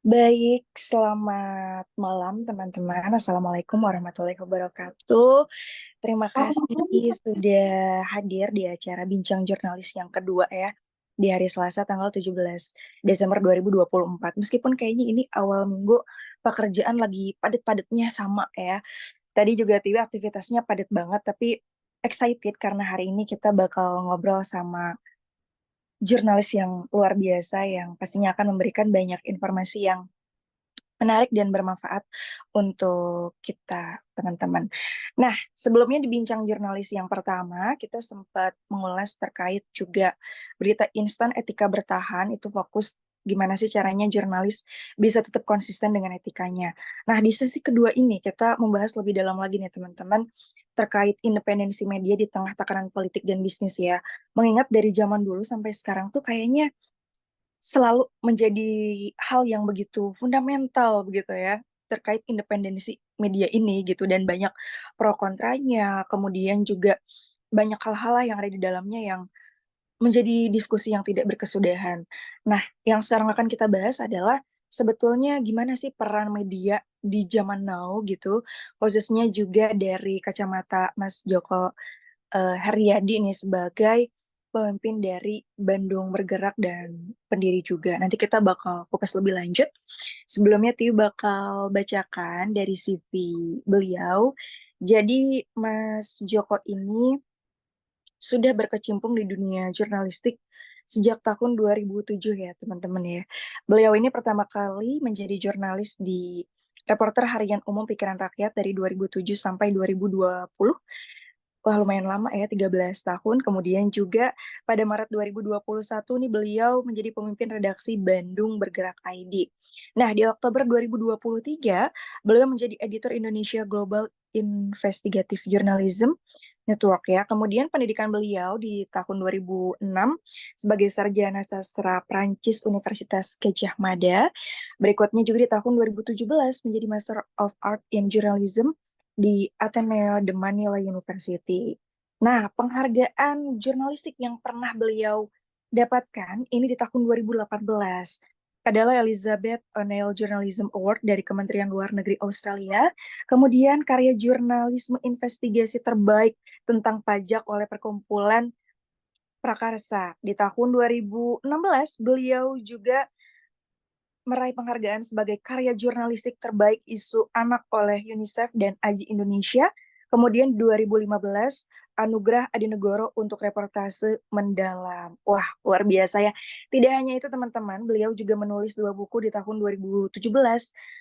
Baik, selamat malam teman-teman. Assalamualaikum warahmatullahi wabarakatuh. Terima kasih sudah hadir di acara Bincang Jurnalis yang kedua ya, di hari Selasa tanggal 17 Desember 2024. Meskipun kayaknya ini awal minggu pekerjaan lagi padat-padatnya sama ya. Tadi juga tiba aktivitasnya padat banget, tapi excited karena hari ini kita bakal ngobrol sama jurnalis yang luar biasa yang pastinya akan memberikan banyak informasi yang menarik dan bermanfaat untuk kita, teman-teman. Nah, sebelumnya di Bincang Jurnalis yang pertama, kita sempat mengulas terkait juga berita instan etika bertahan, itu fokus gimana sih caranya jurnalis bisa tetap konsisten dengan etikanya. Nah, di sesi kedua ini kita membahas lebih dalam lagi nih, teman-teman, terkait independensi media di tengah tekanan politik dan bisnis ya. Mengingat dari zaman dulu sampai sekarang tuh kayaknya selalu menjadi hal yang begitu fundamental begitu ya terkait independensi media ini gitu dan banyak pro kontranya kemudian juga banyak hal-hal yang ada di dalamnya yang menjadi diskusi yang tidak berkesudahan. Nah, yang sekarang akan kita bahas adalah sebetulnya gimana sih peran media di zaman now gitu, khususnya juga dari kacamata Mas Joko Haryadi nih sebagai pemimpin dari Bandung Bergerak dan pendiri juga. Nanti kita bakal kupas lebih lanjut. Sebelumnya Tiu bakal bacakan dari CV beliau. Jadi Mas Joko ini sudah berkecimpung di dunia jurnalistik sejak tahun 2007 ya teman-teman ya. Beliau ini pertama kali menjadi jurnalis di Reporter Harian Umum Pikiran Rakyat dari 2007 sampai 2020. Wah, lumayan lama ya, 13 tahun. Kemudian juga pada Maret 2021 nih beliau menjadi pemimpin redaksi Bandung Bergerak ID. Nah, di Oktober 2023, beliau menjadi editor Indonesia Global Investigative Journalism Network ya. Kemudian pendidikan beliau di tahun 2006 sebagai sarjana sastra Prancis Universitas Gadjah Mada. Berikutnya juga di tahun 2017 menjadi Master of Art in Journalism di Ateneo de Manila University. Nah, penghargaan jurnalistik yang pernah beliau dapatkan ini di tahun 2018 adalah Elizabeth O'Neill Journalism Award dari Kementerian Luar Negeri Australia. Kemudian karya jurnalisme investigasi terbaik tentang pajak oleh Perkumpulan Prakarsa. Di tahun 2016, beliau juga meraih penghargaan sebagai karya jurnalistik terbaik isu anak oleh UNICEF dan AJI Indonesia. Kemudian 2015, Anugerah Adi Negoro untuk reportase mendalam. Wah, luar biasa ya. Tidak hanya itu teman-teman, beliau juga menulis 2 buku di tahun 2017.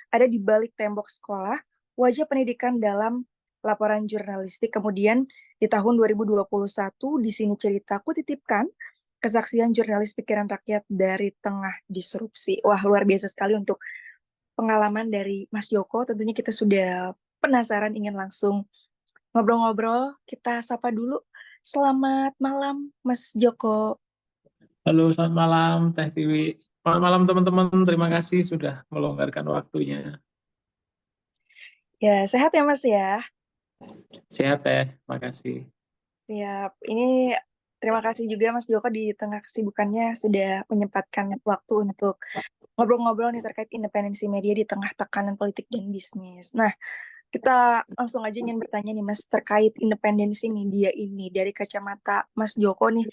Ada di balik tembok sekolah, wajah pendidikan dalam laporan jurnalistik. Kemudian di tahun 2021, di sini ceritaku titipkan, kesaksian jurnalis pikiran rakyat dari tengah disrupsi. Wah, luar biasa sekali untuk pengalaman dari Mas Joko. Tentunya kita sudah penasaran ingin langsung ngobrol-ngobrol. Kita sapa dulu. Selamat malam, Mas Joko. Halo, selamat malam Teh Tiwi. Selamat malam teman-teman, terima kasih sudah melonggarkan waktunya. Ya, sehat ya Mas ya? Sehat Teh, makasih. Siap. Ini terima kasih juga Mas Joko di tengah kesibukannya sudah menyempatkan waktu untuk ngobrol-ngobrol nih terkait independensi media di tengah tekanan politik dan bisnis. Nah, kita langsung aja ingin bertanya nih Mas terkait independensi media ini dari kacamata Mas Joko nih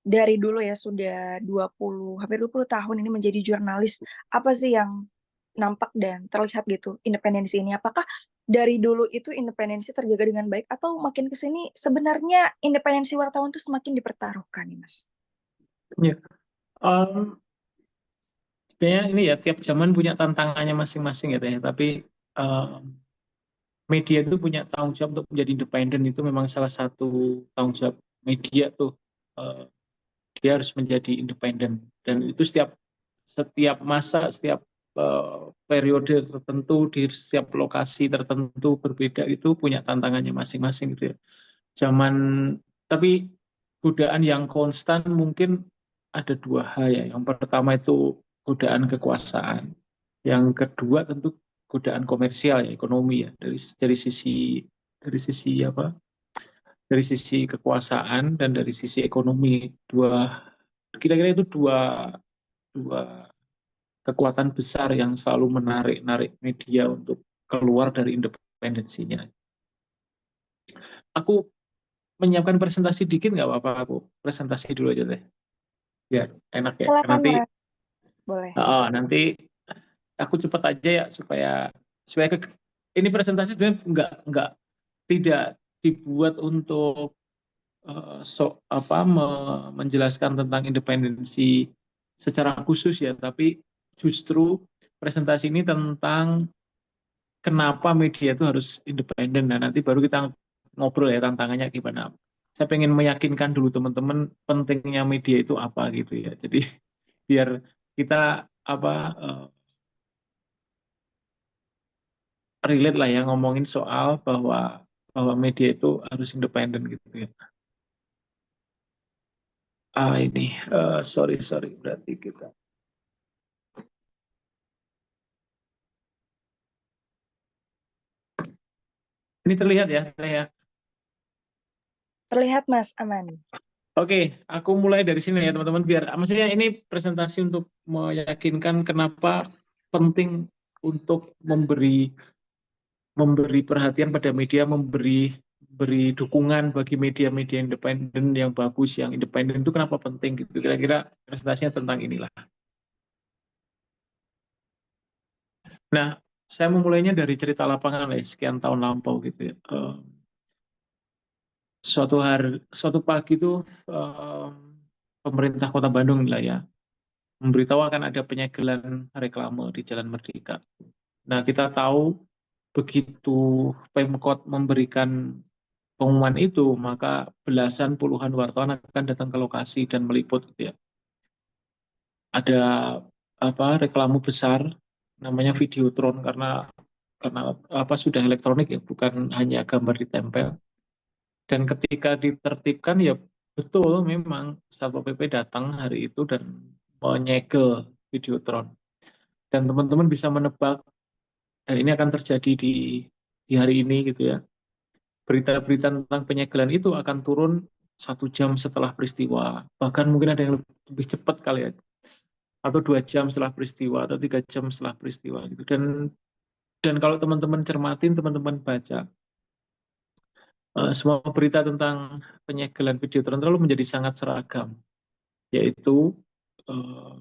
dari dulu ya sudah 20 hampir 20 tahun ini menjadi jurnalis. Apa sih yang nampak dan terlihat gitu independensi ini? Apakah dari dulu itu independensi terjaga dengan baik atau makin ke sini sebenarnya independensi wartawan itu semakin dipertaruhkan nih Mas? Ya, em, sebenarnya ini ya tiap zaman punya tantangannya masing-masing ya Teh. Tapi em, media itu punya tanggung jawab untuk menjadi independen itu memang salah satu tanggung jawab media tuh. Eh, Dia harus menjadi independen dan itu setiap setiap masa, setiap periode tertentu di setiap lokasi tertentu berbeda itu punya tantangannya masing-masing gitu ya. Zaman tapi godaan yang konstan mungkin ada dua hal ya. Yang pertama itu godaan kekuasaan. Yang kedua tentu godaan komersial ya, ekonomi ya dari sisi apa dari sisi kekuasaan dan dari sisi ekonomi. Kira-kira itu dua kekuatan besar yang selalu menarik media untuk keluar dari independensinya. Aku menyiapkan presentasi dikit nggak apa-apa, aku presentasi dulu aja deh, biar enak ya. Silakan Nanti, Mas, boleh. nanti aku cepat aja ya supaya ini presentasi sebenarnya nggak tidak dibuat untuk menjelaskan tentang independensi secara khusus ya, tapi justru presentasi ini tentang kenapa media itu harus independen. Nah, nanti baru kita ngobrol ya tantangannya gimana. Saya pengen meyakinkan dulu teman-teman pentingnya media itu apa gitu ya. Jadi biar kita apa eh, relate lah ya ngomongin soal bahwa bahwa media itu harus independen gitu ya. Ini sorry sorry berarti kita ini terlihat ya, Teh ya. Terlihat Mas, aman. Oke, aku mulai dari sini ya teman-teman biar maksudnya ini presentasi untuk meyakinkan kenapa penting untuk memberi memberi perhatian pada media, beri dukungan bagi media-media independen yang bagus, yang independen itu kenapa penting gitu. Kira-kira presentasinya tentang inilah. Nah, saya memulainya dari cerita lapangan ya, sekian tahun lampau gitu ya. Suatu pagi itu pemerintah Kota Bandung lah ya memberitahu akan ada penyegelan reklame di Jalan Merdeka. Nah, kita tahu begitu Pemkot memberikan pengumuman itu, maka belasan puluhan wartawan akan datang ke lokasi dan meliput gitu ya. Ada reklame besar namanya Videotron karena sudah elektronik ya, bukan hanya gambar ditempel. Dan ketika ditertibkan ya betul memang Satpol PP datang hari itu dan menyegel Videotron. Dan teman-teman bisa menebak dan ini akan terjadi di hari ini gitu ya. Berita-berita tentang penyegelan itu akan turun 1 jam setelah peristiwa, bahkan mungkin ada yang lebih cepat kali ya, atau 2 jam setelah peristiwa, atau 3 jam setelah peristiwa gitu. Dan kalau teman-teman cermatin, teman-teman baca semua berita tentang penyegelan video terlalu menjadi sangat seragam, yaitu eh,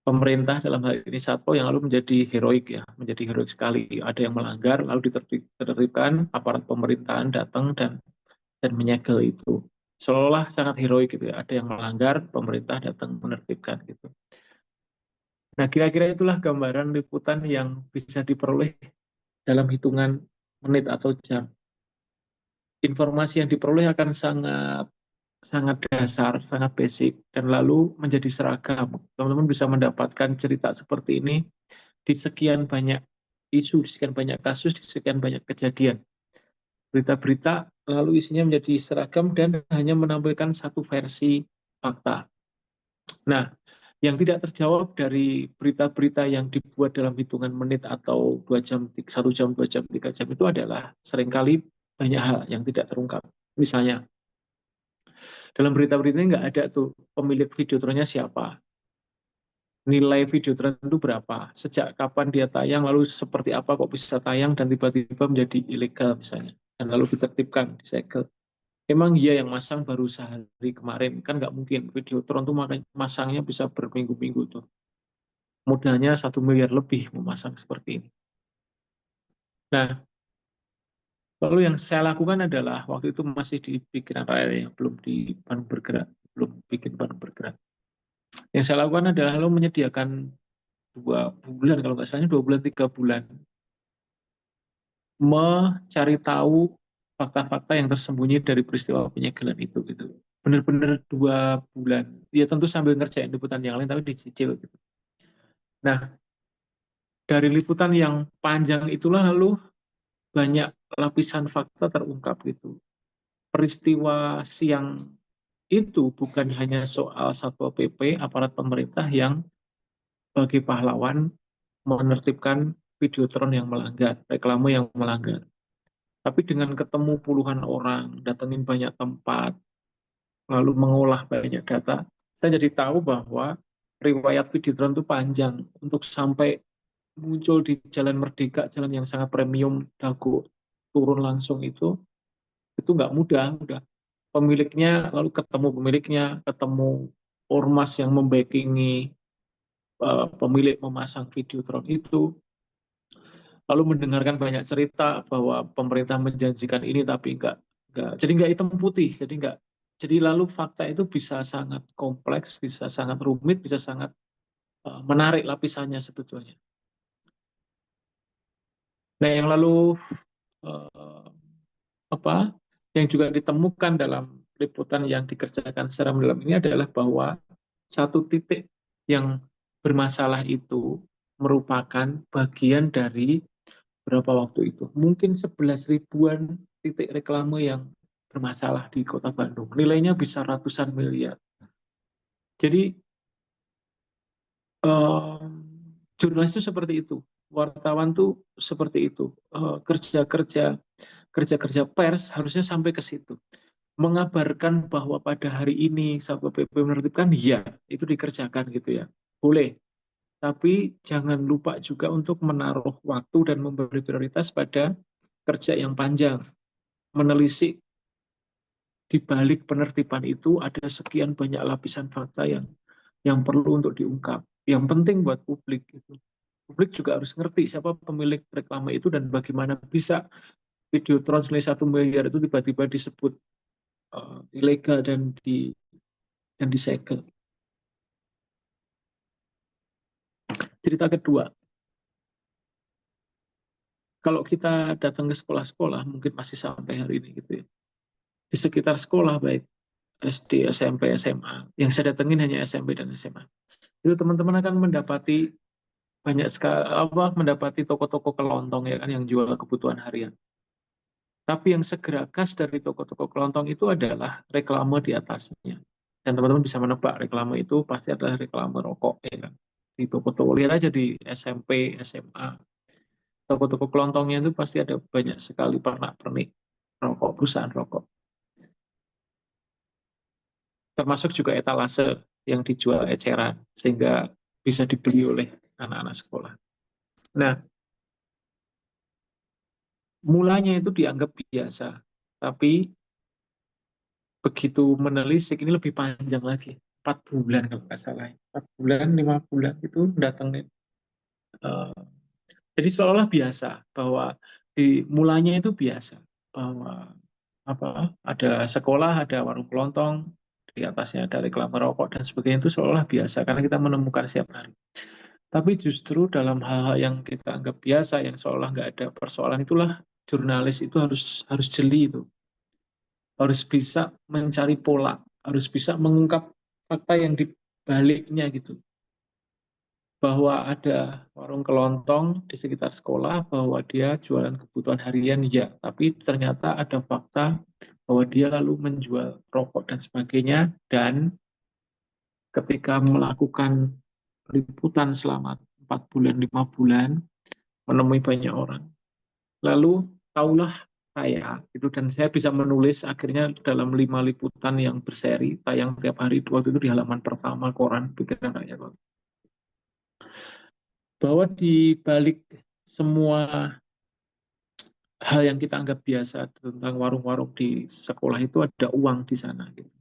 pemerintah dalam hal ini Satpol yang lalu menjadi heroik ya, menjadi heroik sekali. Ada yang melanggar lalu ditertibkan, aparat pemerintahan datang dan menyegel itu. Seolah sangat heroik gitu ya. Ada yang melanggar, pemerintah datang menertibkan gitu. Nah, kira-kira itulah gambaran liputan yang bisa diperoleh dalam hitungan menit atau jam. Informasi yang diperoleh akan sangat sangat dasar, sangat basic, dan lalu menjadi seragam. Teman-teman bisa mendapatkan cerita seperti ini di sekian banyak isu, di sekian banyak kasus, di sekian banyak kejadian. Berita-berita lalu isinya menjadi seragam dan hanya menampilkan satu versi fakta. Nah, yang tidak terjawab dari berita-berita yang dibuat dalam hitungan menit atau 2 jam, 1 jam, 2 jam, 3 jam itu adalah seringkali banyak hal yang tidak terungkap. Misalnya, dalam berita-berita ini nggak ada tuh pemilik videotronnya siapa, nilai videotron itu berapa, sejak kapan dia tayang, lalu seperti apa kok bisa tayang dan tiba-tiba menjadi ilegal misalnya, dan lalu ditertibkan, disegel. Emang iya yang masang baru sehari kemarin, kan nggak mungkin. Videotron tuh masangnya bisa berminggu-minggu tuh. Modalnya 1 miliar lebih memasang seperti ini. Nah, lalu yang saya lakukan adalah waktu itu masih di pikiran raya ya, belum di Bandung Bergerak, belum bikin Bandung Bergerak. Yang saya lakukan adalah lalu menyediakan 2 bulan, kalau nggak salahnya 2 bulan, 3 bulan, mencari tahu fakta-fakta yang tersembunyi dari peristiwa penyegelan itu gitu. Benar-benar 2 bulan. Ya tentu sambil ngerjain liputan yang lain tapi dicicil gitu. Nah, dari liputan yang panjang itulah lalu banyak lapisan fakta terungkap gitu. Peristiwa siang itu bukan hanya soal Satpol PP, aparat pemerintah yang bagi pahlawan menertibkan videotron yang melanggar, reklame yang melanggar. Tapi dengan ketemu puluhan orang, datengin banyak tempat, lalu mengolah banyak data, saya jadi tahu bahwa riwayat Videotron itu panjang untuk sampai muncul di Jalan Merdeka, jalan yang sangat premium, Dago turun langsung itu nggak mudah, mudah. Pemiliknya, lalu ketemu pemiliknya, ketemu ormas yang membackingi pemilik memasang Videotron itu, lalu mendengarkan banyak cerita bahwa pemerintah menjanjikan ini tapi nggak, jadi nggak hitam putih, jadi lalu fakta itu bisa sangat kompleks, bisa sangat rumit, bisa sangat menarik lapisannya sebetulnya. Nah, yang lalu eh, apa yang juga ditemukan dalam liputan yang dikerjakan secara mendalam ini adalah bahwa satu titik yang bermasalah itu merupakan bagian dari berapa waktu itu? Mungkin 11 ribuan titik reklame yang bermasalah di Kota Bandung. Nilainya bisa ratusan miliar. Jadi eh, jurnalis itu seperti itu, wartawan tuh seperti itu. Kerja-kerja kerja-kerja pers harusnya sampai ke situ. Mengabarkan bahwa pada hari ini Satpol PP menertibkan, ya itu dikerjakan gitu ya. Boleh, tapi jangan lupa juga untuk menaruh waktu dan memberi prioritas pada kerja yang panjang, menelisik di balik penertiban itu ada sekian banyak lapisan fakta yang perlu untuk diungkap, yang penting buat publik gitu. Publik juga harus ngerti siapa pemilik reklame itu dan bagaimana bisa video translate 1 miliar itu tiba-tiba disebut ilegal dan disegel. Cerita kedua, kalau kita datang ke sekolah-sekolah, mungkin masih sampai hari ini gitu ya. Di sekitar sekolah baik SD, SMP, SMA, yang saya datengin hanya SMP dan SMA. Itu teman-teman akan mendapati banyak sekali mendapati toko-toko kelontong ya kan yang jual kebutuhan harian. Tapi yang segera khas dari toko-toko kelontong itu adalah reklame di atasnya. Dan teman-teman bisa menebak reklame itu pasti adalah reklame rokok ya kan. Di toko-toko lihat aja di SMP, SMA, toko-toko kelontongnya itu pasti ada banyak sekali pernak-pernik rokok, perusahaan rokok. Termasuk juga etalase yang dijual eceran sehingga bisa dibeli oleh anak-anak sekolah. Nah, mulanya itu dianggap biasa, tapi begitu menelisik ini lebih panjang lagi. 4 bulan kalau nggak salah. 4 bulan, 5 bulan itu datangin. Eh, jadi seolah-olah biasa bahwa di mulanya itu biasa bahwa ada sekolah, ada warung kelontong, di atasnya ada reklame rokok dan sebagainya itu seolah-olah biasa karena kita menemukan setiap hari. Tapi justru dalam hal-hal yang kita anggap biasa, yang seolah nggak ada persoalan itulah jurnalis itu harus harus jeli itu, harus bisa mencari pola, harus bisa mengungkap fakta yang dibaliknya gitu. Bahwa ada warung kelontong di sekitar sekolah, bahwa dia jualan kebutuhan harian, ya. Tapi ternyata ada fakta bahwa dia lalu menjual rokok dan sebagainya, dan ketika melakukan liputan selama 4 bulan, 5 bulan, menemui banyak orang. Lalu tahulah saya itu dan saya bisa menulis akhirnya dalam 5 liputan yang berseri tayang tiap hari waktu itu di halaman pertama koran Pikiran Rakyat bahwa di balik semua hal yang kita anggap biasa tentang warung-warung di sekolah itu ada uang di sana gitu.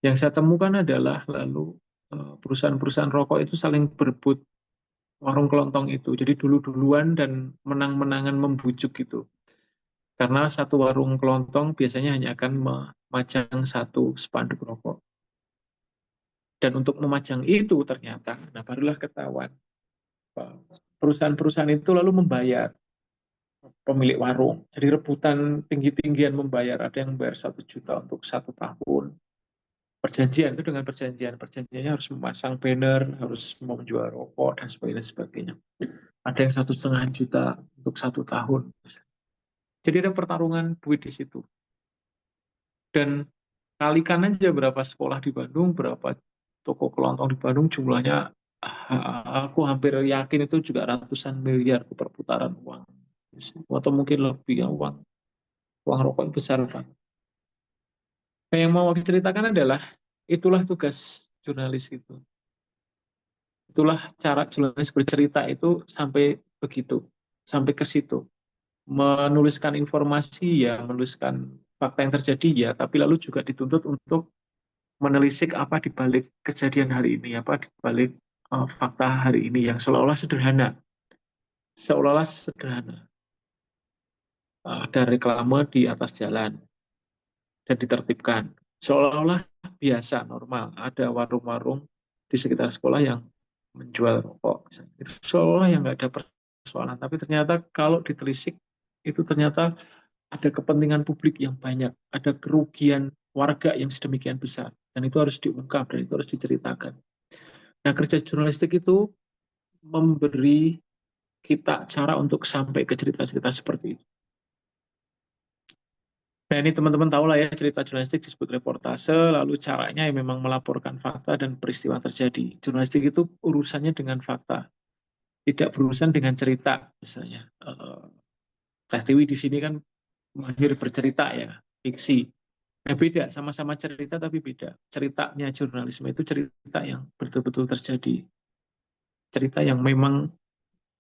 Yang saya temukan adalah lalu perusahaan-perusahaan rokok itu saling berebut warung kelontong itu. Jadi dulu-duluan dan menang-menangan membujuk gitu. Karena satu warung kelontong biasanya hanya akan memajang satu spanduk rokok. Dan untuk memajang itu ternyata, nah barulah ketahuan, perusahaan-perusahaan itu lalu membayar pemilik warung. Jadi rebutan tinggi-tinggian membayar, ada yang membayar 1 juta untuk 1 tahun. Perjanjian itu dengan perjanjian, perjanjiannya harus memasang banner, harus menjual rokok dan sebagainya. Ada yang 1,5 juta untuk 1 tahun. Jadi ada pertarungan duit di situ. Dan kalikan aja berapa sekolah di Bandung, berapa toko kelontong di Bandung, jumlahnya aku hampir yakin itu juga ratusan miliar perputaran uang. Atau mungkin lebih ya uang. Uang rokok besar, Pak. Nah, yang mau aku ceritakan adalah itulah tugas jurnalis itu. Itulah cara jurnalis bercerita itu sampai begitu, sampai ke situ. Menuliskan informasi ya, menuliskan fakta yang terjadi ya, tapi lalu juga dituntut untuk menelisik apa di balik kejadian hari ini, apa di balik fakta hari ini yang seolah-olah sederhana, seolah-olah sederhana. Ada reklame di atas jalan dan ditertibkan, seolah-olah biasa, normal. Ada warung-warung di sekitar sekolah yang menjual rokok, itu seolah yang nggak ada persoalan. Tapi ternyata kalau ditelisik, itu ternyata ada kepentingan publik yang banyak, ada kerugian warga yang sedemikian besar, dan itu harus diungkap dan itu harus diceritakan. Nah, kerja jurnalistik itu memberi kita cara untuk sampai ke cerita-cerita seperti itu. Nah, ini teman-teman tahu lah ya, cerita jurnalistik disebut reportase, lalu caranya yang memang melaporkan fakta dan peristiwa terjadi. Jurnalistik itu urusannya dengan fakta, tidak berurusan dengan cerita. Misalnya, Teh Tiwi di sini kan mahir bercerita ya, fiksi. Nah, beda, sama-sama cerita tapi beda. Ceritanya jurnalisme itu cerita yang betul-betul terjadi. Cerita yang memang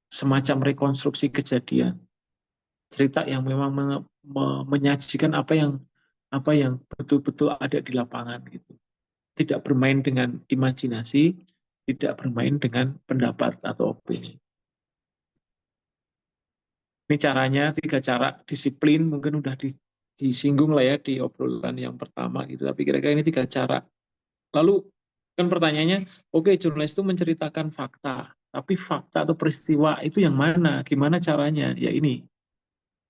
semacam rekonstruksi kejadian. Cerita yang memang menyajikan apa yang betul-betul ada di lapangan gitu. Tidak bermain dengan imajinasi, tidak bermain dengan pendapat atau opini. Ini caranya, 3 cara disiplin, mungkin udah disinggung lah ya di obrolan yang pertama gitu. Tapi kira-kira ini 3 cara. Lalu kan pertanyaannya, oke, jurnalis itu menceritakan fakta, tapi fakta atau peristiwa itu yang mana? Gimana caranya? Ya ini,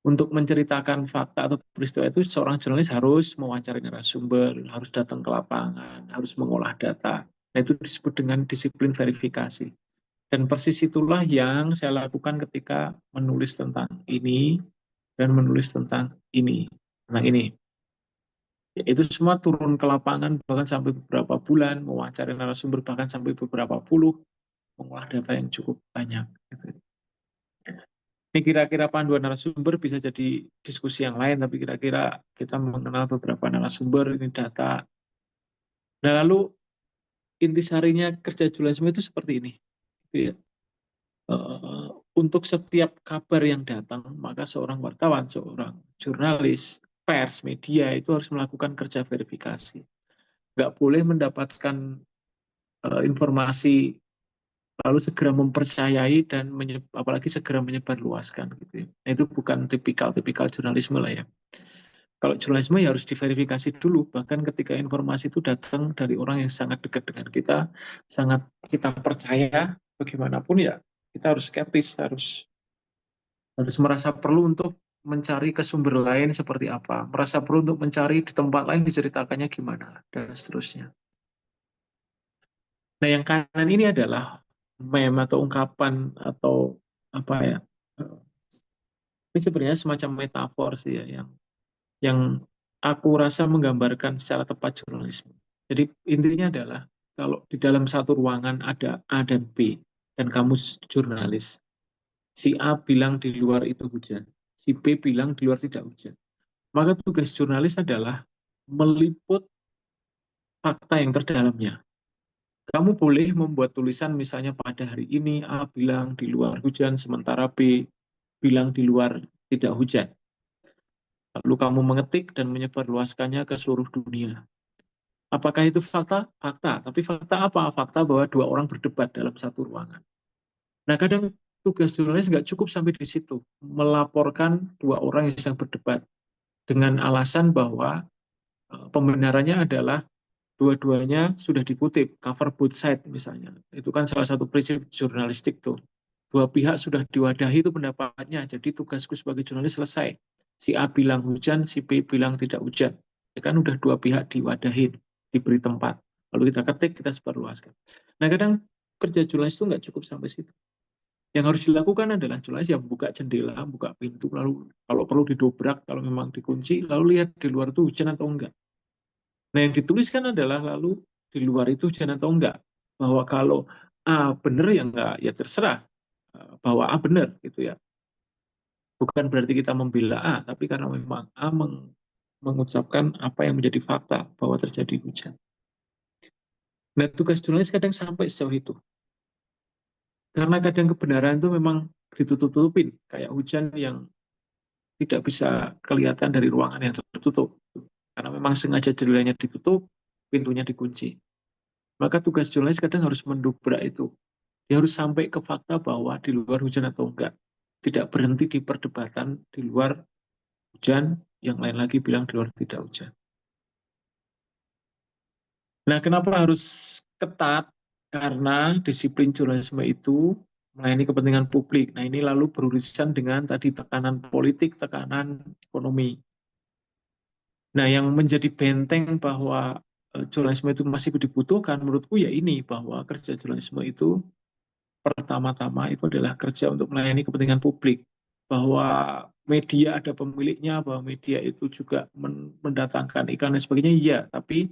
untuk menceritakan fakta atau peristiwa itu seorang jurnalis harus mewawancarai narasumber, harus datang ke lapangan, harus mengolah data. Nah, itu disebut dengan disiplin verifikasi. Dan persis itulah yang saya lakukan ketika menulis tentang ini dan menulis tentang ini. Tentang ini. Ya, itu semua turun ke lapangan bahkan sampai beberapa bulan, mewawancarai narasumber bahkan sampai beberapa puluh, mengolah data yang cukup banyak. Gitu. Ini kira-kira panduan narasumber bisa jadi diskusi yang lain, tapi kira-kira kita mengenal beberapa narasumber, ini data. Nah, lalu intisarinya kerja jurnalisme itu seperti ini. Gitu ya. Untuk setiap kabar yang datang, maka seorang wartawan, seorang jurnalis, pers, media itu harus melakukan kerja verifikasi. Nggak boleh mendapatkan informasi lalu segera mempercayai dan apalagi segera menyebarluaskan gitu ya. Nah, itu bukan tipikal jurnalisme lah ya. Kalau jurnalisme ya harus diverifikasi dulu, bahkan ketika informasi itu datang dari orang yang sangat dekat dengan kita, sangat kita percaya, bagaimanapun ya kita harus skeptis, harus harus merasa perlu untuk mencari ke sumber lain seperti apa, merasa perlu untuk mencari di tempat lain diceritakannya gimana, dan seterusnya. Nah, yang kanan ini adalah meme atau ungkapan atau apa ya? Ini sebenarnya semacam metafor sih ya, yang aku rasa menggambarkan secara tepat jurnalisme. Jadi intinya adalah kalau di dalam satu ruangan ada A dan B dan kamu jurnalis, si A bilang di luar itu hujan, si B bilang di luar tidak hujan. Maka tugas jurnalis adalah meliput fakta yang terdalamnya. Kamu boleh membuat tulisan misalnya pada hari ini A bilang di luar hujan, sementara B bilang di luar tidak hujan. Lalu kamu mengetik dan menyebarluaskannya ke seluruh dunia. Apakah itu fakta? Fakta. Tapi fakta apa? Fakta bahwa 2 orang berdebat dalam satu ruangan. Nah, kadang tugas jurnalis nggak cukup sampai di situ. Melaporkan 2 orang yang sedang berdebat dengan alasan bahwa pembenarannya adalah dua-duanya sudah dikutip, cover both side misalnya. Itu kan salah satu prinsip jurnalistik tuh. 2 pihak sudah diwadahi itu pendapatnya, jadi tugasku sebagai jurnalis selesai. Si A bilang hujan, si B bilang tidak hujan. Ya kan udah 2 pihak diwadahin, diberi tempat. Lalu kita ketik, kita sebarluaskan. Nah, kadang kerja jurnalis itu nggak cukup sampai situ. Yang harus dilakukan adalah jurnalis yang buka jendela, buka pintu, lalu kalau perlu didobrak, kalau memang dikunci, lalu lihat di luar itu hujan atau enggak. Nah, yang dituliskan adalah lalu di luar itu hujan atau enggak. Bahwa kalau A benar ya enggak, ya terserah. Bahwa A benar gitu ya. Bukan berarti kita membela A, tapi karena memang A mengucapkan apa yang menjadi fakta bahwa terjadi hujan. Nah, tugas jurnalis kadang sampai sejauh itu. Karena kadang kebenaran itu memang ditutup-tutupin, kayak hujan yang tidak bisa kelihatan dari ruangan yang tertutup. Karena memang sengaja jendelanya ditutup, pintunya dikunci. Maka tugas jurnalis kadang harus mendobrak itu. Dia harus sampai ke fakta bahwa di luar hujan atau enggak. Tidak berhenti di perdebatan di luar hujan, yang lain lagi bilang di luar tidak hujan. Nah, kenapa harus ketat? Karena disiplin jurnalisme itu melayani kepentingan publik. Nah, ini lalu berurusan dengan tadi tekanan politik, tekanan ekonomi. Nah, yang menjadi benteng bahwa jurnalisme itu masih dibutuhkan, menurutku ya ini, bahwa kerja jurnalisme itu pertama-tama itu adalah kerja untuk melayani kepentingan publik. Bahwa media ada pemiliknya, bahwa media itu juga mendatangkan iklan dan sebagainya, iya. Tapi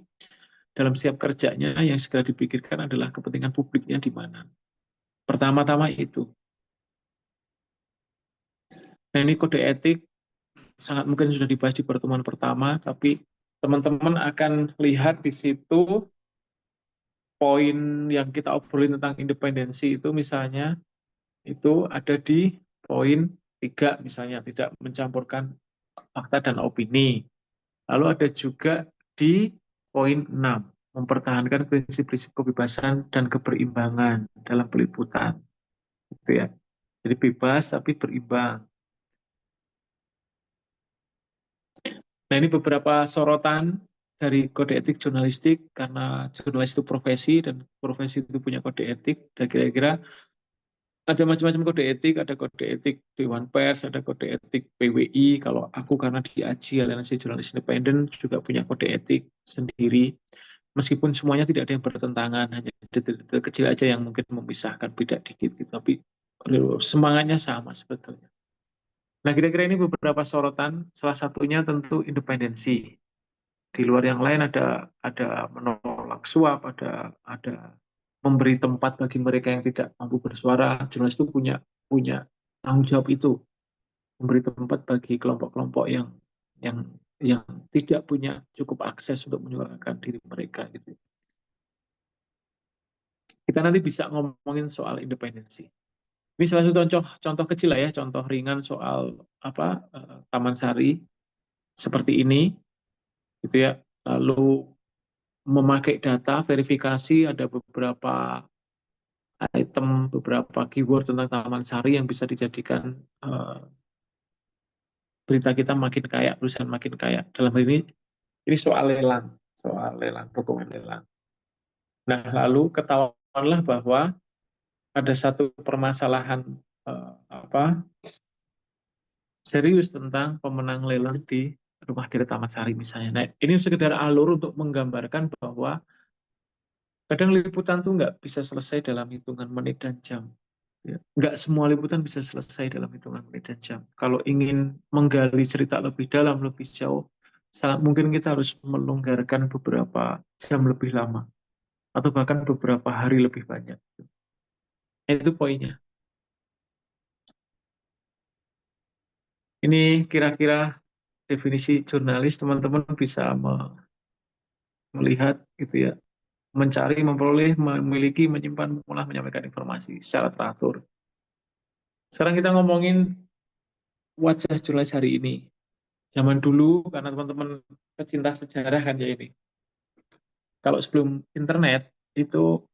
dalam setiap kerjanya yang segera dipikirkan adalah kepentingan publiknya di mana. Pertama-tama itu. Nah, ini kode etik sangat mungkin sudah dibahas di pertemuan pertama, tapi teman-teman akan lihat di situ poin yang kita obrolin tentang independensi itu misalnya itu ada di poin 3 misalnya tidak mencampurkan fakta dan opini. Lalu ada juga di poin 6 mempertahankan prinsip-prinsip kebebasan dan keberimbangan dalam peliputan. Gitu ya. Jadi bebas tapi berimbang. Nah, ini beberapa sorotan dari kode etik jurnalistik karena jurnalis itu profesi dan profesi itu punya kode etik. Dan kira-kira ada macam-macam kode etik, ada kode etik Dewan Pers, ada kode etik PWI. Kalau aku karena di AJI, Aliansi Jurnalis Independen, juga punya kode etik sendiri. Meskipun semuanya tidak ada yang bertentangan, hanya detail-detail kecil aja yang mungkin memisahkan beda dikit gitu. Tapi semangatnya sama sebetulnya. Nah, kira-kira ini beberapa sorotan, salah satunya tentu independensi. Di luar yang lain ada menolak suap, ada memberi tempat bagi mereka yang tidak mampu bersuara. Jurnalis itu punya punya tanggung jawab itu, memberi tempat bagi kelompok-kelompok yang yang tidak punya cukup akses untuk menyuarakan diri mereka gitu. Kita nanti bisa ngomongin soal independensi. Ini salah satu contoh kecil lah ya, contoh ringan soal Taman Sari seperti ini gitu ya. Lalu memakai data verifikasi ada beberapa item, beberapa keyword tentang Taman Sari yang bisa dijadikan berita kita makin kaya, perusahaan makin kaya. Dalam hal ini soal lelang, dokumen lelang. Nah, lalu ketahuanlah bahwa ada satu permasalahan apa serius tentang pemenang lelang di rumah di Taman Sari misalnya. Nah, ini sekedar alur untuk menggambarkan bahwa kadang liputan tuh nggak bisa selesai dalam hitungan menit dan jam. Ya. Nggak semua liputan bisa selesai dalam hitungan menit dan jam. Kalau ingin menggali cerita lebih dalam, lebih jauh, sangat mungkin kita harus melonggarkan beberapa jam lebih lama. Atau bahkan beberapa hari lebih banyak. Itu poinnya. Ini kira-kira definisi jurnalis, teman-teman bisa melihat gitu ya. Mencari, memperoleh, memiliki, menyimpan, mengolah, menyampaikan informasi secara teratur. Sekarang kita ngomongin wajah jurnalis hari ini. Zaman dulu, karena teman-teman pecinta sejarah kan ya ini. Kalau sebelum internet, itu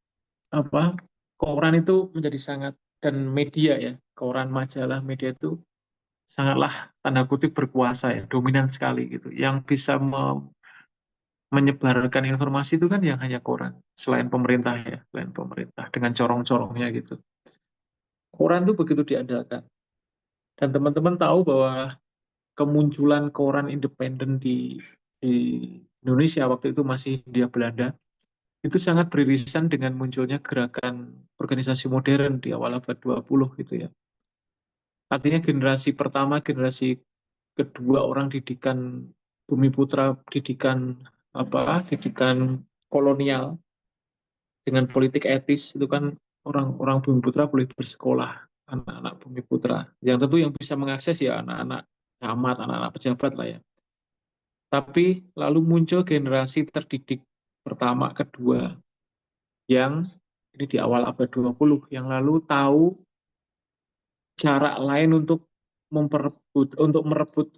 apa koran itu menjadi sangat, dan media ya, koran, majalah, media itu sangatlah tanda kutip berkuasa ya, dominan sekali gitu. Yang bisa menyebarkan informasi itu kan yang hanya koran, selain pemerintah ya, selain pemerintah dengan corong-corongnya gitu. Koran itu begitu diandalkan. Dan teman-teman tahu bahwa kemunculan koran independen di Indonesia waktu itu masih Hindia Belanda, itu sangat beririsan dengan munculnya gerakan organisasi modern di awal abad 20 gitu ya. Artinya generasi pertama, generasi kedua orang didikan Bumi Putra, didikan kolonial dengan politik etis itu kan orang-orang Bumi Putra boleh bersekolah. anak-anak Bumi Putra. Yang tentu yang bisa mengakses ya anak-anak camat, anak-anak pejabat lah ya. Tapi lalu muncul generasi terdidik pertama, kedua, yang ini di awal abad 20, yang lalu tahu cara lain untuk merebut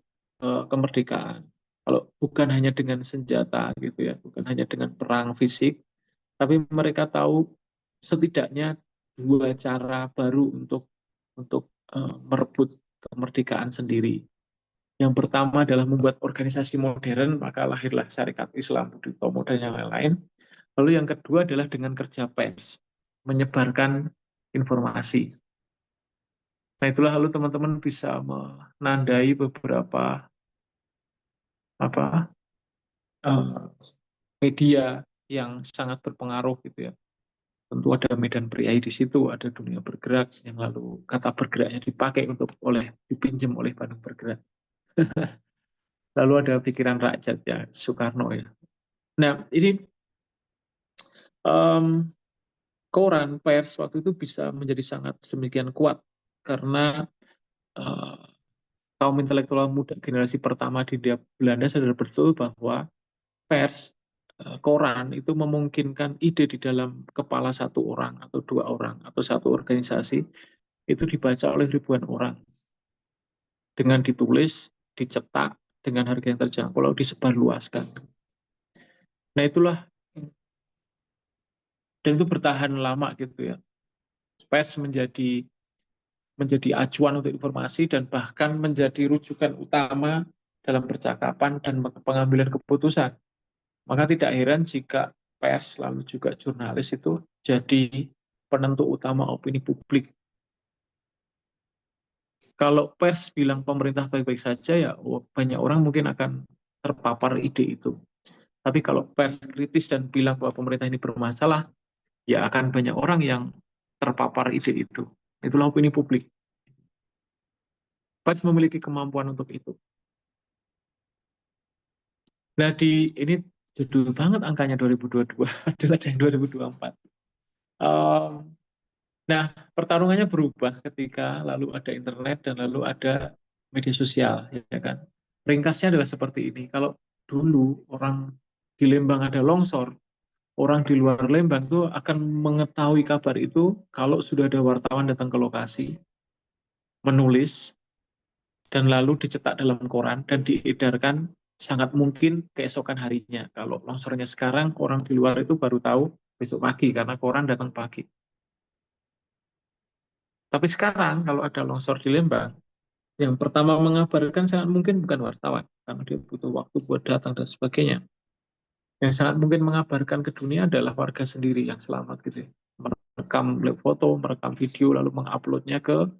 kemerdekaan. Kalau bukan hanya dengan senjata gitu ya, bukan hanya dengan perang fisik, tapi mereka tahu setidaknya dua cara baru untuk merebut kemerdekaan sendiri. Yang pertama adalah membuat organisasi modern, maka lahirlah Syarikat Islam, Budi Utomo, dan yang lain-lain. Lalu yang kedua adalah dengan kerja pers, menyebarkan informasi. Nah itulah lalu teman-teman bisa menandai beberapa apa eh, media yang sangat berpengaruh gitu ya. Tentu ada Medan Priai di situ, ada Dunia Bergerak yang lalu kata bergeraknya dipakai untuk dipinjam oleh Bandung Bergerak. Lalu ada Pikiran Rakyat ya Soekarno ya. Nah ini em, koran pers waktu itu bisa menjadi sangat demikian kuat karena eh, kaum intelektual muda generasi pertama di Belanda sadar betul bahwa pers, koran itu memungkinkan ide di dalam kepala satu orang atau dua orang atau satu organisasi itu dibaca oleh ribuan orang dengan ditulis, dicetak dengan harga yang terjangkau lalu disebarluaskan. Nah itulah dan itu bertahan lama gitu ya. Pers menjadi menjadi acuan untuk informasi dan bahkan menjadi rujukan utama dalam percakapan dan pengambilan keputusan. Maka tidak heran jika pers lalu juga jurnalis itu jadi penentu utama opini publik. Kalau pers bilang pemerintah baik-baik saja ya banyak orang mungkin akan terpapar ide itu. Tapi kalau pers kritis dan bilang bahwa pemerintah ini bermasalah, ya akan banyak orang yang terpapar ide itu. Itulah opini publik. Pers memiliki kemampuan untuk itu. Nah, ini judul banget angkanya 2022, adalah yang 2024. Um, nah, pertarungannya berubah ketika lalu ada internet dan lalu ada media sosial, ya kan? Ringkasnya adalah seperti ini. Kalau dulu orang di Lembang ada longsor, orang di luar Lembang itu akan mengetahui kabar itu kalau sudah ada wartawan datang ke lokasi, menulis, dan lalu dicetak dalam koran dan diedarkan sangat mungkin keesokan harinya. Kalau longsornya sekarang, orang di luar itu baru tahu besok pagi karena koran datang pagi. Tapi sekarang kalau ada longsor di Lembang, yang pertama mengabarkan sangat mungkin bukan wartawan karena dia butuh waktu buat datang dan sebagainya. Yang sangat mungkin mengabarkan ke dunia adalah warga sendiri yang selamat gitu ya. Merekam foto, merekam video, lalu menguploadnya ke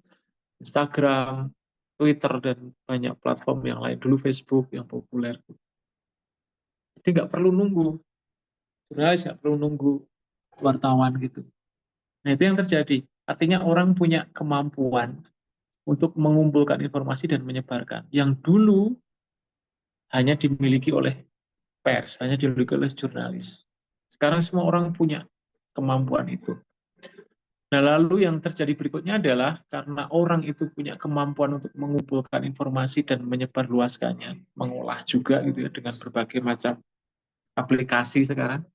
Instagram, Twitter, dan banyak platform yang lain. Dulu Facebook yang populer. Jadi nggak perlu nunggu, jurnalis nggak perlu nunggu wartawan gitu. Nah itu yang terjadi. Artinya orang punya kemampuan untuk mengumpulkan informasi dan menyebarkan. Yang dulu hanya dimiliki oleh pers, hanya dimiliki oleh jurnalis. Sekarang semua orang punya kemampuan itu. Nah, lalu yang terjadi berikutnya adalah karena orang itu punya kemampuan untuk mengumpulkan informasi dan menyebarluaskannya, mengolah juga gitu ya dengan berbagai macam aplikasi sekarang.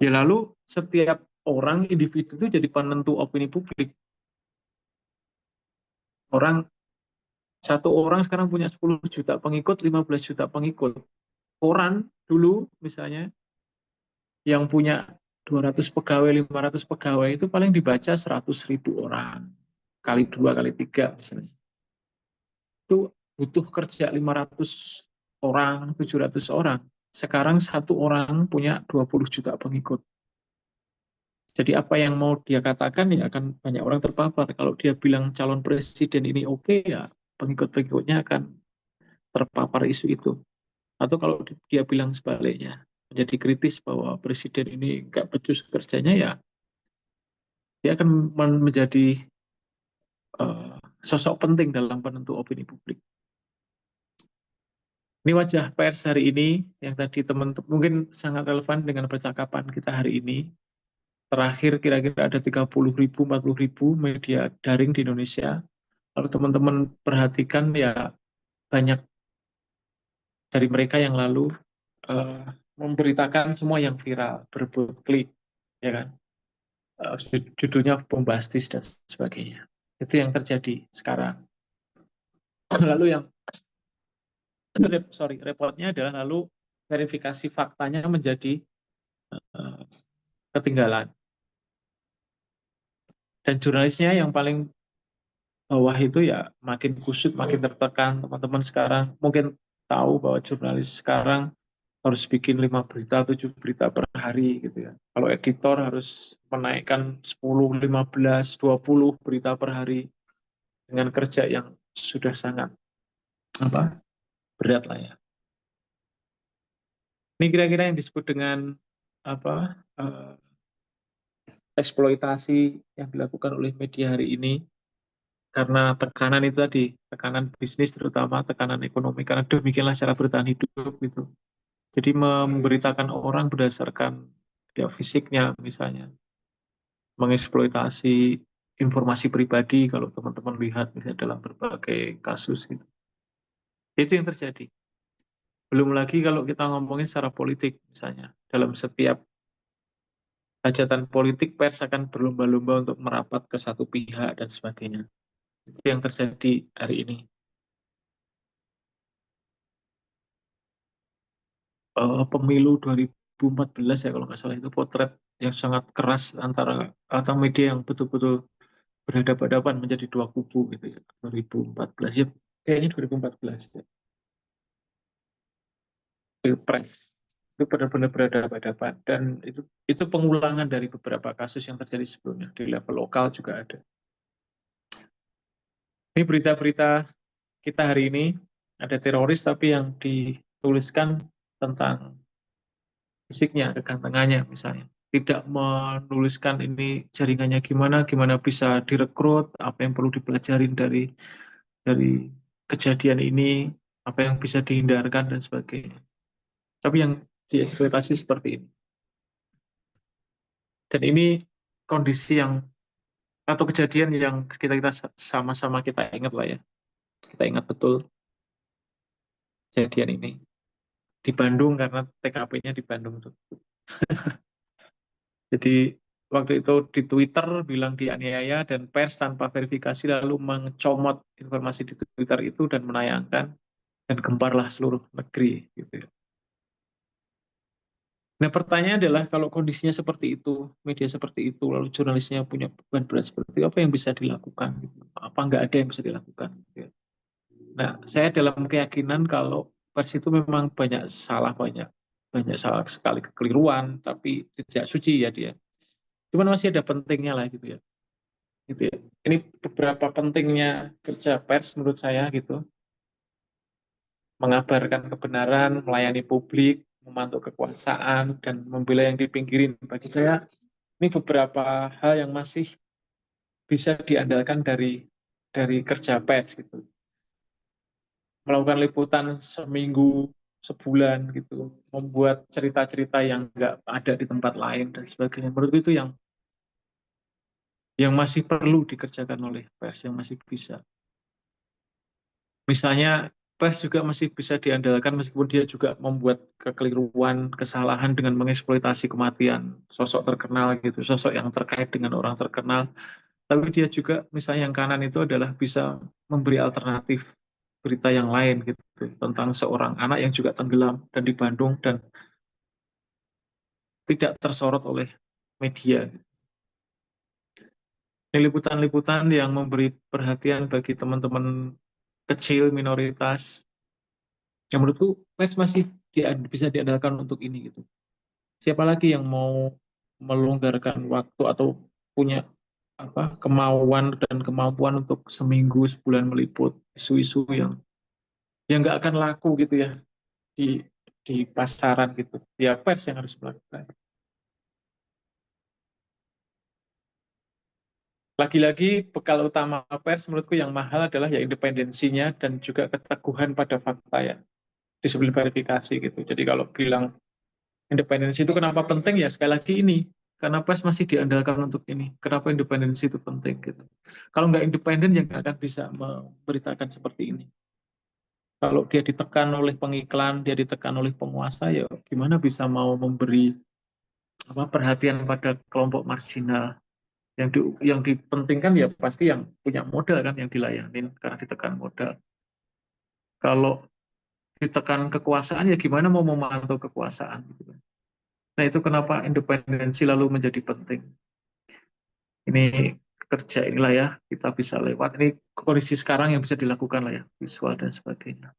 Ya lalu setiap orang individu itu jadi penentu opini publik. Orang satu orang sekarang punya 10 juta pengikut, 15 juta pengikut. Koran dulu misalnya yang punya 200 pegawai, 500 pegawai itu paling dibaca 100.000 orang. Kali dua, kali tiga misalnya. Itu butuh kerja 500 orang, 700 orang. Sekarang satu orang punya 20 juta pengikut. Jadi apa yang mau dia katakan ya akan banyak orang terpapar. Kalau dia bilang calon presiden ini oke, ya pengikut-pengikutnya akan terpapar isu itu. Atau kalau dia bilang sebaliknya, menjadi kritis bahwa presiden ini nggak becus kerjanya, ya dia akan menjadi sosok penting dalam penentu opini publik. Ini wajah pers hari ini yang tadi teman-teman mungkin sangat relevan dengan percakapan kita hari ini. terakhir kira-kira ada 30.000, 40.000 media daring di Indonesia. Kalau teman-teman perhatikan ya banyak dari mereka yang lalu eh, memberitakan semua yang viral, berebut klik, ya kan? Judulnya bombastis dan sebagainya. Itu yang terjadi sekarang. Lalu yang repotnya adalah lalu verifikasi faktanya menjadi eh, ketinggalan. Dan jurnalisnya yang paling bawah itu ya makin kusut, makin tertekan. Teman-teman sekarang mungkin tahu bahwa jurnalis sekarang harus bikin 5 berita, 7 berita per hari gitu ya. Kalau editor harus menaikkan 10, 15, 20 berita per hari dengan kerja yang sudah sangat apa berat lah ya. Ini kira-kira yang disebut dengan apa eksploitasi yang dilakukan oleh media hari ini karena tekanan itu tadi, tekanan bisnis terutama, tekanan ekonomi, karena demikianlah cara bertahan hidup gitu. Jadi memberitakan orang berdasarkan ya, fisiknya misalnya, mengeksploitasi informasi pribadi kalau teman-teman lihat misalnya dalam berbagai kasus gitu. Itu yang terjadi. Belum lagi kalau kita ngomongin secara politik misalnya, dalam setiap hajatan politik pers akan berlomba-lomba untuk merapat ke satu pihak dan sebagainya. Itu yang terjadi hari ini. Pemilu 2014 ya kalau nggak salah itu potret yang sangat keras antara atau media yang betul-betul berhadapan-hadapan menjadi dua kubu gitu ya. 2014 ya kayaknya 2014 ya. Pilpres itu benar-benar berhadapan-hadapan dan itu pengulangan dari beberapa kasus yang terjadi sebelumnya di level lokal juga ada. Ini berita-berita kita hari ini ada teroris tapi yang dituliskan tentang fisiknya, kegantengannya misalnya. Tidak menuliskan ini jaringannya gimana, gimana bisa direkrut, apa yang perlu dipelajarin dari kejadian ini, apa yang bisa dihindarkan dan sebagainya. Tapi yang dieksploitasi seperti ini. Dan ini kondisi yang atau kejadian yang kita sama-sama kita ingat lah ya. Kita ingat betul kejadian ini di Bandung karena TKP-nya di Bandung tuh. Jadi waktu itu di Twitter bilang dianiaya dan pers tanpa verifikasi lalu mencomot informasi di Twitter itu dan menayangkan dan gemparlah seluruh negeri gitu ya. Nah pertanyaan adalah kalau kondisinya seperti itu, media seperti itu, lalu jurnalisnya punya beban berat seperti itu, apa yang bisa dilakukan? Gitu? Apa nggak ada yang bisa dilakukan? Gitu ya. Nah saya dalam keyakinan kalau pers itu memang banyak banyak salah sekali kekeliruan, tapi tidak suci ya dia. Cuman masih ada pentingnya lah gitu ya. Gitu ya. Ini beberapa pentingnya kerja pers menurut saya gitu, mengabarkan kebenaran, melayani publik, memantau kekuasaan dan membela yang dipinggirin. Bagi saya ini beberapa hal yang masih bisa diandalkan dari kerja pers gitu. Melakukan liputan seminggu, sebulan gitu, membuat cerita-cerita yang nggak ada di tempat lain dan sebagainya. Menurut itu yang masih perlu dikerjakan oleh pers yang masih bisa. Misalnya pers juga masih bisa diandalkan meskipun dia juga membuat kekeliruan, kesalahan dengan mengeksploitasi kematian sosok terkenal gitu, sosok yang terkait dengan orang terkenal. Tapi dia juga misalnya yang kanan itu adalah bisa memberi alternatif berita yang lain gitu tentang seorang anak yang juga tenggelam dan di Bandung dan tidak tersorot oleh media. Ini liputan-liputan yang memberi perhatian bagi teman-teman kecil minoritas yang menurutku pers masih bisa diandalkan untuk ini gitu. Siapa lagi yang mau melonggarkan waktu atau punya apa kemauan dan kemampuan untuk seminggu sebulan meliput isu-isu yang nggak akan laku gitu ya di di pasaran gitu. Ya pers yang harus melakukan. Lagi-lagi bekal utama pers menurutku yang mahal adalah ya independensinya dan juga keteguhan pada fakta ya disiplin verifikasi gitu. Jadi kalau bilang independensi itu kenapa penting ya sekali lagi ini Karena pers masih diandalkan untuk ini. Kenapa independensi itu penting gitu. Kalau nggak independen ya nggak akan bisa memberitakan seperti ini. Kalau dia ditekan oleh pengiklan, dia ditekan oleh penguasa, ya gimana bisa mau memberi perhatian pada kelompok marginal. Yang dipentingkan ya pasti yang punya modal kan yang dilayanin karena ditekan modal. Kalau ditekan kekuasaan ya gimana mau memantau kekuasaan gitu kan. Nah itu kenapa independensi lalu menjadi penting. Ini kerja inilah ya kita bisa lewat ini kondisi sekarang yang bisa dilakukan lah ya visual dan sebagainya.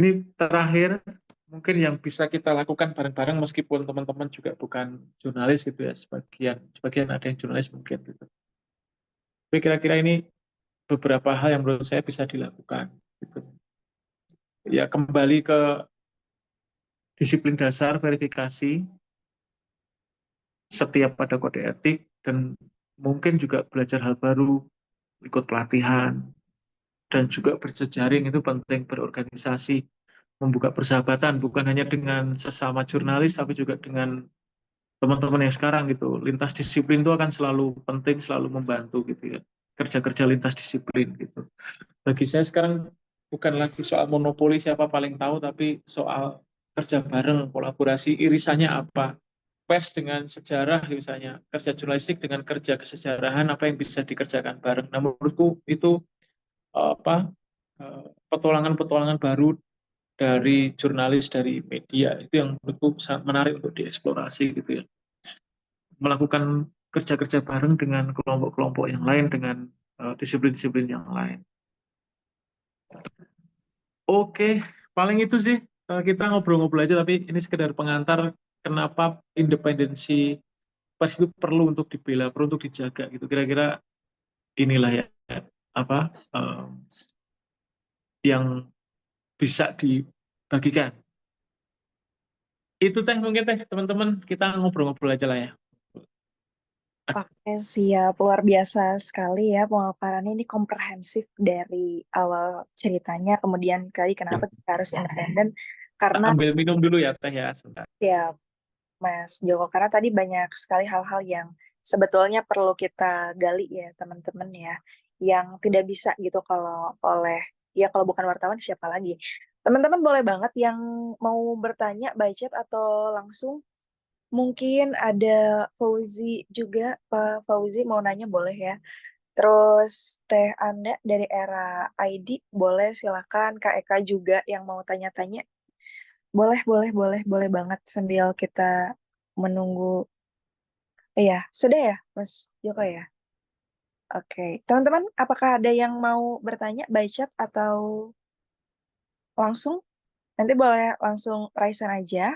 Ini terakhir mungkin yang bisa kita lakukan bareng-bareng meskipun teman-teman juga bukan jurnalis gitu ya sebagian sebagian ada yang jurnalis mungkin gitu. Tapi kira-kira ini beberapa hal yang menurut saya bisa dilakukan gitu. Ya kembali ke disiplin dasar verifikasi setiap pada kode etik dan mungkin juga belajar hal baru, ikut pelatihan dan juga berjejaring itu penting berorganisasi, membuka persahabatan bukan hanya dengan sesama jurnalis tapi juga dengan teman-teman yang sekarang gitu. Lintas disiplin itu akan selalu penting, selalu membantu gitu ya. Kerja-kerja lintas disiplin gitu. Bagi saya sekarang bukan lagi soal monopoli siapa paling tahu, tapi soal kerja bareng, kolaborasi, irisannya apa. Pers dengan sejarah misalnya, kerja jurnalistik dengan kerja kesejarahan, apa yang bisa dikerjakan bareng. Nah, menurutku itu apa petualangan-petualangan baru dari jurnalis, dari media, itu yang menurutku sangat menarik untuk dieksplorasi gitu ya. Melakukan kerja-kerja bareng dengan kelompok-kelompok yang lain, dengan disiplin-disiplin yang lain. Oke, paling itu sih. Kita ngobrol-ngobrol aja, tapi ini sekedar pengantar kenapa independensi pers itu perlu untuk dibela, perlu untuk dijaga gitu. Kira-kira inilah ya apa yang bisa dibagikan. Itu teh mungkin teh teman-teman kita ngobrol-ngobrol aja lah ya. Oke, siap. Luar biasa sekali ya pemaparannya ini komprehensif dari awal ceritanya, kemudian kali kenapa kita harus independen, karena Ambil minum dulu ya teh ya sebentar. ya Mas Joko, karena tadi banyak sekali hal-hal yang sebetulnya perlu kita gali ya teman-teman ya, yang tidak bisa gitu kalau oleh, ya kalau bukan wartawan siapa lagi. Teman-teman boleh banget yang mau bertanya by chat atau langsung. Mungkin ada Fauzi juga, Pak Fauzi mau nanya boleh ya. Terus Teh Anda dari era ID boleh silakan. Kak Eka juga yang mau tanya-tanya. Boleh, boleh, boleh, boleh banget sambil kita menunggu. Iya, sudah ya, Mas Joko ya. Oke, teman-teman, apakah ada yang mau bertanya by chat atau langsung? Nanti boleh langsung raisan aja.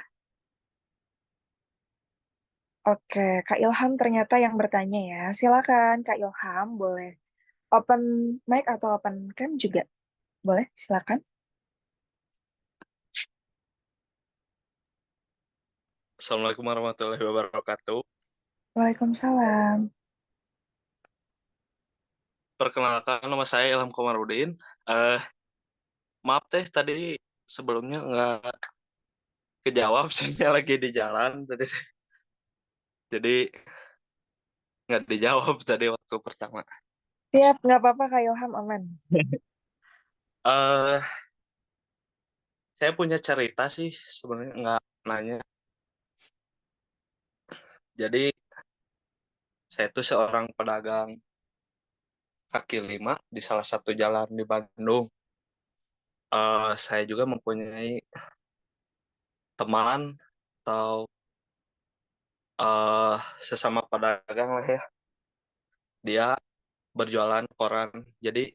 Oke, Kak Ilham ternyata yang bertanya ya. Silakan Kak Ilham, boleh open mic atau open cam juga boleh, silakan. Assalamualaikum warahmatullahi wabarakatuh. Waalaikumsalam. Perkenalkan nama saya Ilham Komarudin. Eh, maaf teh tadi sebelumnya nggak kejawab, saya lagi di jalan tadi, jadi nggak dijawab tadi waktu pertama. Siap, nggak apa-apa Kak Ilham, aman. Eh, saya punya cerita sih sebenarnya nggak nanya. Jadi saya tuh seorang pedagang kaki lima di salah satu jalan di Bandung. Saya juga mempunyai teman atau eh, sesama pedagang lah ya. Dia berjualan koran. Jadi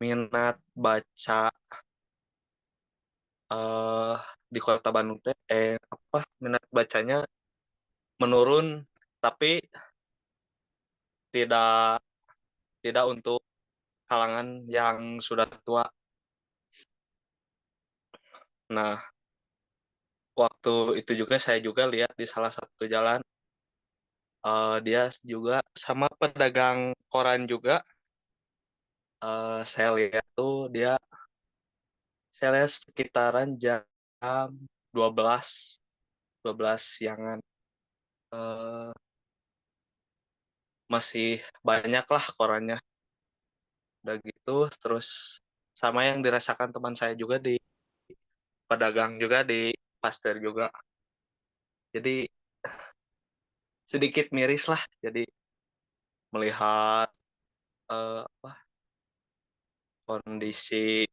minat baca eh di kota Bandung teh apa minat bacanya menurun, tapi tidak tidak untuk kalangan yang sudah tua. Nah, waktu itu juga saya juga lihat di salah satu jalan, dia juga sama pedagang koran juga. Saya lihat tuh saya lihat sekitaran jam 12 12 siangan. Eh, Masih banyak lah korannya. Udah gitu, terus sama yang dirasakan teman saya juga di pedagang juga di pasar juga. Jadi sedikit miris lah. Jadi melihat apa kondisi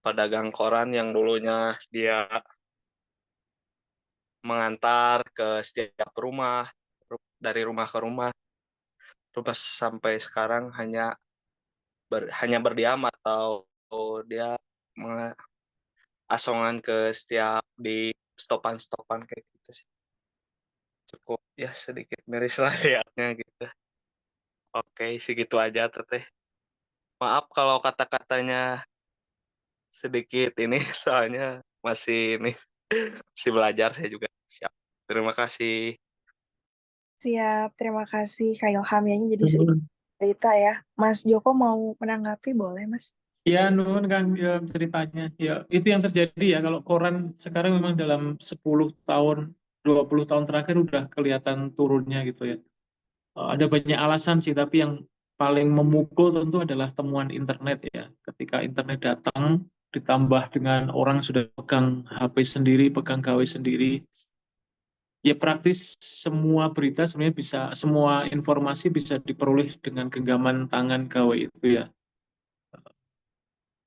pedagang koran yang dulunya dia mengantar ke setiap rumah, dari rumah ke rumah, terus sampai sekarang hanya berdiam atau dia asongan ke setiap di stopan-stopan kayak gitu sih. Cukup ya sedikit miris lah lihatnya gitu. Oke, segitu aja teteh. Maaf kalau kata-katanya sedikit ini soalnya masih ini masih belajar saya juga. Siap. Terima kasih. Siap, terima kasih Kak Ilham ya. Ini jadi sedikit cerita ya. Mas Joko mau menanggapi boleh Mas? Ya, Nun kan ya, ceritanya. Ya, itu yang terjadi ya kalau koran sekarang memang dalam 10 tahun, 20 tahun terakhir udah kelihatan turunnya gitu ya. Ada banyak alasan sih, tapi yang paling memukul tentu adalah temuan internet ya. Ketika internet datang, ditambah dengan orang sudah pegang HP sendiri, pegang gawai sendiri, ya praktis semua berita sebenarnya bisa, semua informasi bisa diperoleh dengan genggaman tangan gawai itu ya.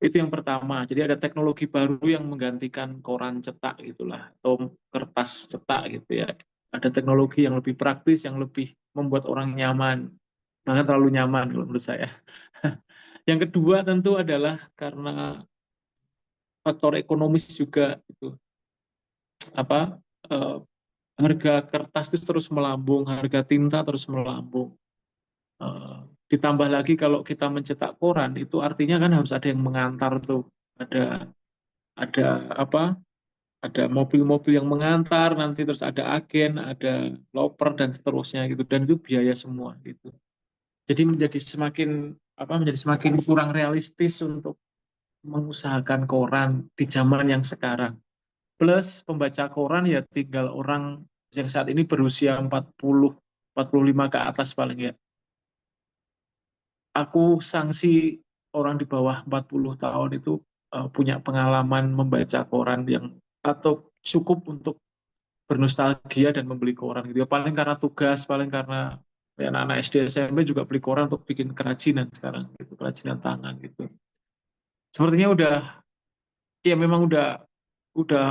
Itu yang pertama. Jadi ada teknologi baru yang menggantikan koran cetak gitulah, atau kertas cetak gitu ya. Ada teknologi yang lebih praktis, yang lebih membuat orang nyaman. Bahkan terlalu nyaman kalau menurut saya. Yang kedua tentu adalah karena faktor ekonomis juga itu. Apa eh, harga kertas itu terus melambung, harga tinta terus melambung. Eh, Ditambah lagi kalau kita mencetak koran itu artinya kan harus ada yang mengantar tuh. Ada apa? Ada mobil-mobil yang mengantar, nanti terus ada agen, ada loper dan seterusnya gitu. Dan itu biaya semua gitu. Jadi menjadi semakin kurang realistis untuk mengusahakan koran di zaman yang sekarang. Plus pembaca koran ya tinggal orang yang saat ini berusia 45 ke atas paling ya. Aku sanksi orang di bawah 40 tahun itu punya pengalaman membaca koran yang atau cukup untuk bernostalgia dan membeli koran gitu ya. Paling karena tugas, paling karena ya, anak-anak SD SMP juga beli koran untuk bikin kerajinan sekarang gitu, kerajinan tangan gitu. Sepertinya ya memang udah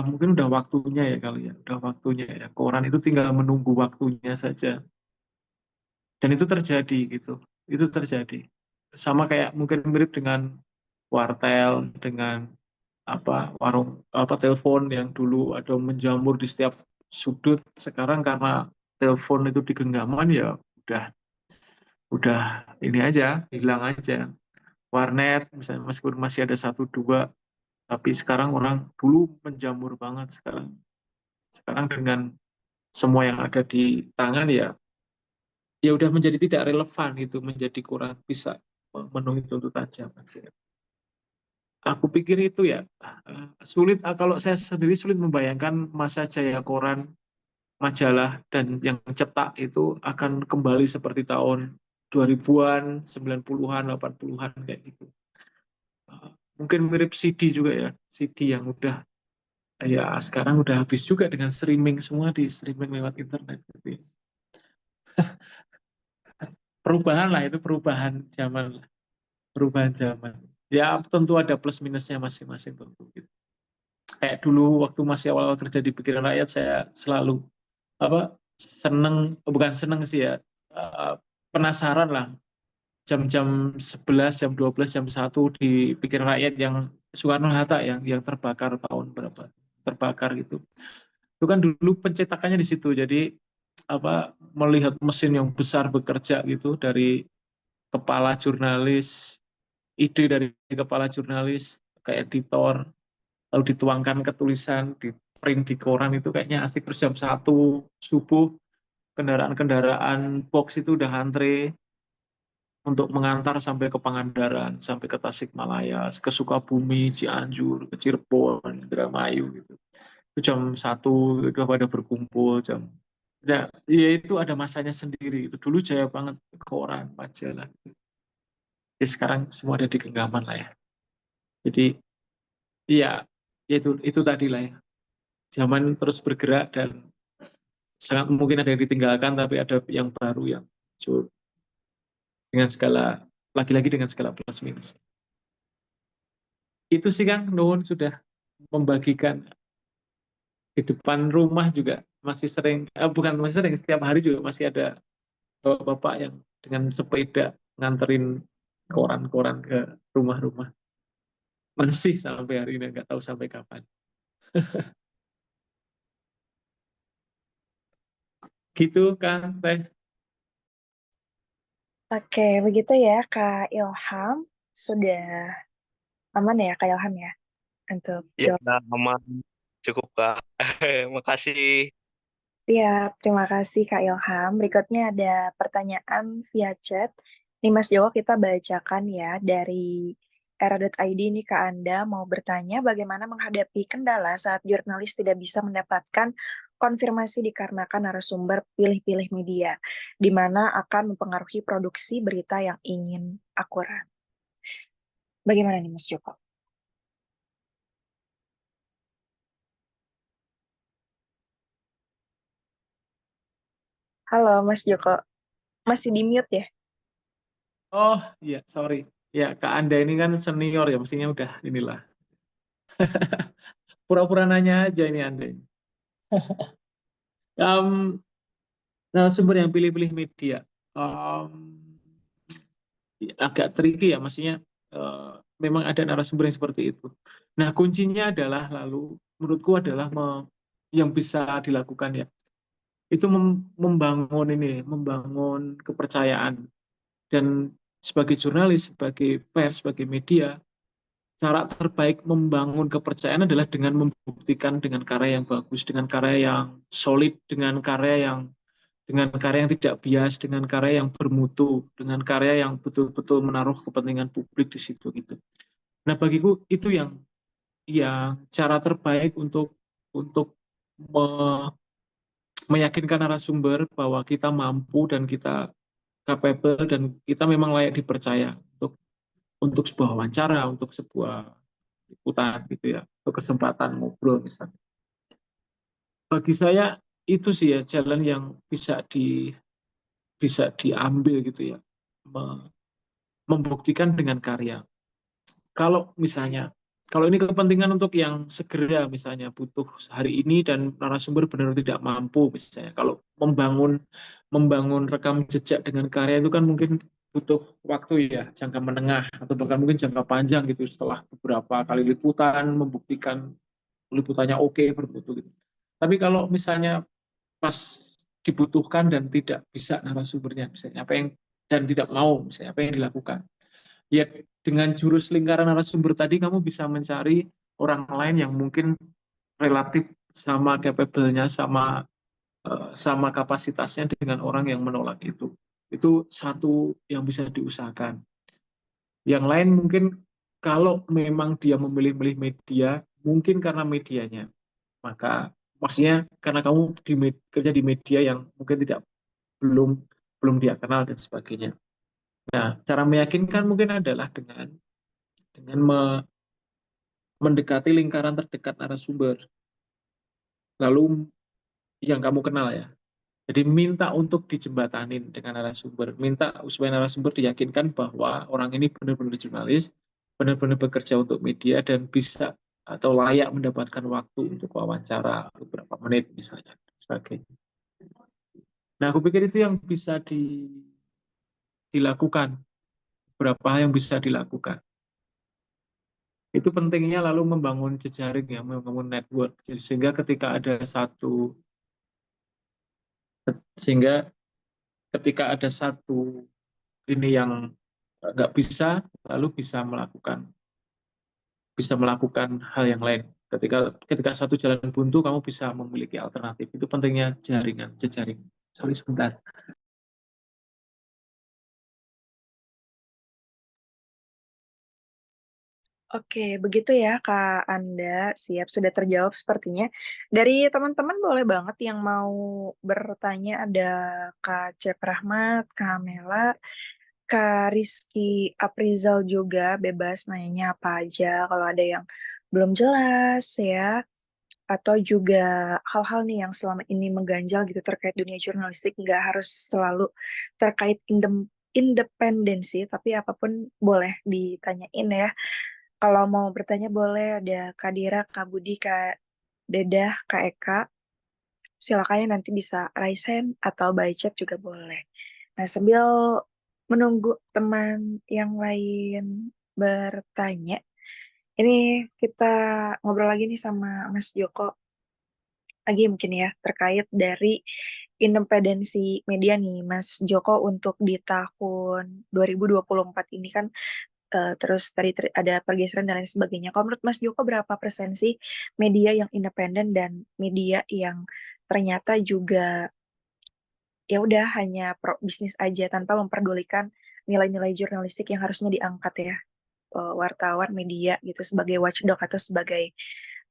mungkin udah waktunya ya kali ya, udah waktunya ya. Koran itu tinggal menunggu waktunya saja. Dan itu terjadi gitu. Itu terjadi. Sama kayak mungkin mirip dengan wartel, dengan warung telepon yang dulu ada menjamur di setiap sudut. Sekarang karena telepon itu di genggaman ya udah udah ini aja, hilang aja. Warnet misalnya meskipun masih ada satu dua, tapi sekarang orang dulu menjamur banget. Sekarang dengan semua yang ada di tangan ya udah menjadi tidak relevan itu, menjadi kurang bisa memenuhi tuntutan zaman. Aku pikir itu ya sulit, kalau saya sendiri sulit membayangkan masa jaya koran, majalah dan yang cetak itu akan kembali seperti tahun 2000-an, 90-an, 80-an kayak gitu. Mungkin mirip CD juga ya, CD yang udah ya sekarang udah habis juga dengan streaming, semua di streaming lewat internet gitu ya. Perubahan lah itu, perubahan zaman lah, perubahan zaman. Ya tentu ada plus minusnya masing-masing tentu gitu. Kayak dulu waktu masih awal-awal kerja di pikiran rakyat, saya selalu seneng, bukan seneng sih ya, eh, penasaran lah jam-jam 11, jam 12, jam 1 di pikiran rakyat yang Soekarno-Hatta yang terbakar tahun berapa, terbakar gitu. Itu kan dulu pencetakannya di situ, jadi melihat mesin yang besar bekerja gitu, dari kepala jurnalis, ide dari kepala jurnalis ke editor, lalu dituangkan ke tulisan, di print di koran, itu kayaknya asik. Terus jam 1 subuh kendaraan-kendaraan box itu udah antre untuk mengantar sampai ke Pangandaran, sampai ke Tasikmalaya, ke Sukabumi, Cianjur, ke Cirebon, Indramayu gitu. Itu jam 1 udah pada berkumpul ya itu ada masanya sendiri. Itu dulu jaya banget koran, majalah. Ya sekarang semua ada di genggaman lah ya. Jadi ya itu tadi lah ya. Zaman terus bergerak dan sangat mungkin ada yang ditinggalkan tapi ada yang baru yang muncul dengan segala lagi-lagi dengan segala plus minus. Itu sih Kang Nuhun sudah membagikan di depan rumah juga masih sering bukan masih sering setiap hari juga masih ada bapak-bapak yang dengan sepeda nganterin koran-koran ke rumah-rumah. Masih sampai hari ini nggak tahu sampai kapan. Gitu Kang Teh. Oke, begitu ya Kak Ilham. Sudah aman ya Kak Ilham ya untuk Ya, jawab. aman. Cukup, Kak. Makasih. Siap, terima kasih Kak Ilham. Berikutnya ada pertanyaan via chat. Nih Mas Joko kita bacakan ya dari era.id ini ke Anda mau bertanya bagaimana menghadapi kendala saat jurnalis tidak bisa mendapatkan konfirmasi dikarenakan narasumber pilih-pilih media, di mana akan mempengaruhi produksi berita yang ingin akurat. Bagaimana nih Mas Joko? Halo Mas Joko, masih di mute ya? Oh iya, sorry. Ya, Kak Anda ini kan senior ya, mestinya udah inilah. Pura-pura nanya aja ini Anda ini. Um, Narasumber yang pilih-pilih media. Um, Agak tricky ya, maksudnya memang ada narasumber yang seperti itu. Nah, kuncinya adalah lalu menurutku adalah yang bisa dilakukan ya, itu membangun membangun kepercayaan dan sebagai jurnalis, sebagai pers, sebagai media, cara terbaik membangun kepercayaan adalah dengan membuktikan dengan karya yang bagus, dengan karya yang solid, dengan karya yang tidak bias, dengan karya yang bermutu, dengan karya yang betul-betul menaruh kepentingan publik di situ gitu. Nah, bagiku itu yang cara terbaik untuk me- meyakinkan narasumber bahwa kita mampu dan kita capable dan kita memang layak dipercaya untuk sebuah wawancara, untuk sebuah liputan gitu ya, untuk kesempatan ngobrol misalnya. Bagi saya itu sih ya jalan yang bisa diambil gitu ya, membuktikan dengan karya. Kalau misalnya, kalau ini kepentingan untuk yang segera misalnya butuh hari ini dan narasumber benar tidak mampu misalnya, kalau membangun membangun rekam jejak dengan karya itu kan mungkin butuh waktu ya, jangka menengah atau bahkan mungkin jangka panjang gitu setelah beberapa kali liputan membuktikan liputannya oke bermutu gitu. Tapi kalau misalnya pas dibutuhkan dan tidak bisa narasumbernya misalnya apa yang dan tidak mau misalnya apa yang dilakukan ya dengan jurus lingkaran narasumber tadi kamu bisa mencari orang lain yang mungkin relatif sama capable-nya sama kapasitasnya dengan orang yang menolak itu satu yang bisa diusahakan. Yang lain mungkin kalau memang dia memilih-milih media mungkin karena medianya, maka maksudnya karena kamu kerja di media yang mungkin tidak belum belum dia kenal dan sebagainya. Nah, cara meyakinkan mungkin adalah dengan mendekati lingkaran terdekat narasumber, lalu yang kamu kenal ya. Jadi minta untuk dijembatanin dengan narasumber, minta supaya narasumber diyakinkan bahwa orang ini benar-benar jurnalis, benar-benar bekerja untuk media dan bisa atau layak mendapatkan waktu untuk wawancara beberapa menit misalnya, sebagainya. Nah, aku pikir itu yang bisa dilakukan, beberapa hal yang bisa dilakukan. Itu pentingnya lalu membangun jejaring ya, membangun network. Sehingga ketika ada satu, sehingga ketika ada satu ini yang nggak bisa, lalu bisa melakukan hal yang lain. Ketika satu jalan buntu, kamu bisa memiliki alternatif. Itu pentingnya jaringan, jejaring. Sorry sebentar. Oke, begitu ya Kak Anda. Siap, sudah terjawab sepertinya. Dari teman-teman boleh banget yang mau bertanya, ada Kak Cep Rahmat, Kak Mela, Kak Rizky Aprizal juga bebas nanya apa aja kalau ada yang belum jelas ya, atau juga hal-hal nih yang selama ini mengganjal gitu terkait dunia jurnalistik, nggak harus selalu terkait independensi, tapi apapun boleh ditanyain ya. Kalau mau bertanya boleh, ada Kak Dira, Kak Budi, Kak Dedah, Kak Eka. Silakan ya, nanti bisa raise hand atau by chat juga boleh. Nah, sambil menunggu teman yang lain bertanya, ini kita ngobrol lagi nih sama Mas Joko lagi mungkin ya, terkait dari independensi media nih, Mas Joko, untuk di tahun 2024 ini kan terus tadi ada pergeseran dan lain sebagainya. Kalau menurut Mas Joko, berapa persen sih media yang independen dan media yang ternyata juga ya udah hanya pro bisnis aja tanpa memperdulikan nilai-nilai jurnalistik yang harusnya diangkat ya, wartawan, media gitu sebagai watchdog atau sebagai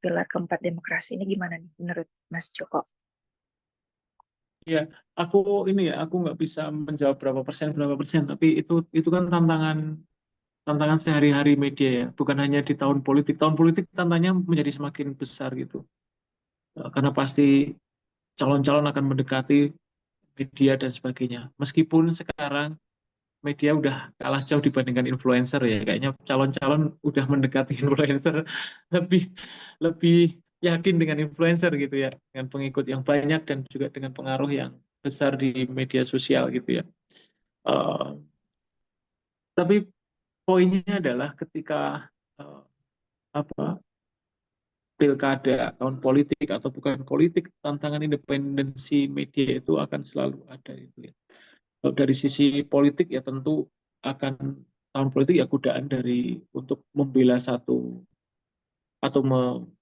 pilar keempat demokrasi. Ini gimana nih menurut Mas Joko? Ya, aku nggak bisa menjawab berapa persen, tapi itu kan tantangan sehari-hari media ya, bukan hanya di tahun politik. Tahun politik tantangannya menjadi semakin besar gitu. Karena pasti calon-calon akan mendekati media dan sebagainya. Meskipun sekarang media udah kalah jauh dibandingkan influencer ya, kayaknya calon-calon udah mendekati influencer, lebih lebih yakin dengan influencer gitu ya, dengan pengikut yang banyak dan juga dengan pengaruh yang besar di media sosial gitu ya. Eh, tapi poinnya adalah ketika eh, apa pilkada, tahun politik atau bukan politik, tantangan independensi media itu akan selalu ada itu ya. Kalau dari sisi politik ya tentu akan tahun politik ya godaan dari untuk membela satu atau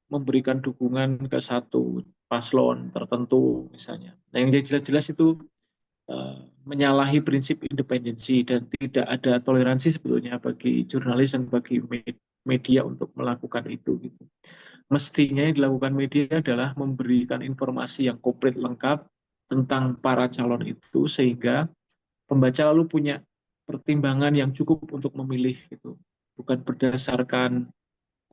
memberikan dukungan ke satu paslon tertentu misalnya. Nah yang jelas-jelas itu menyalahi prinsip independensi dan tidak ada toleransi sebetulnya bagi jurnalis dan bagi media untuk melakukan itu gitu. Mestinya yang dilakukan media adalah memberikan informasi yang komplit lengkap tentang para calon itu sehingga pembaca lalu punya pertimbangan yang cukup untuk memilih gitu. Bukan berdasarkan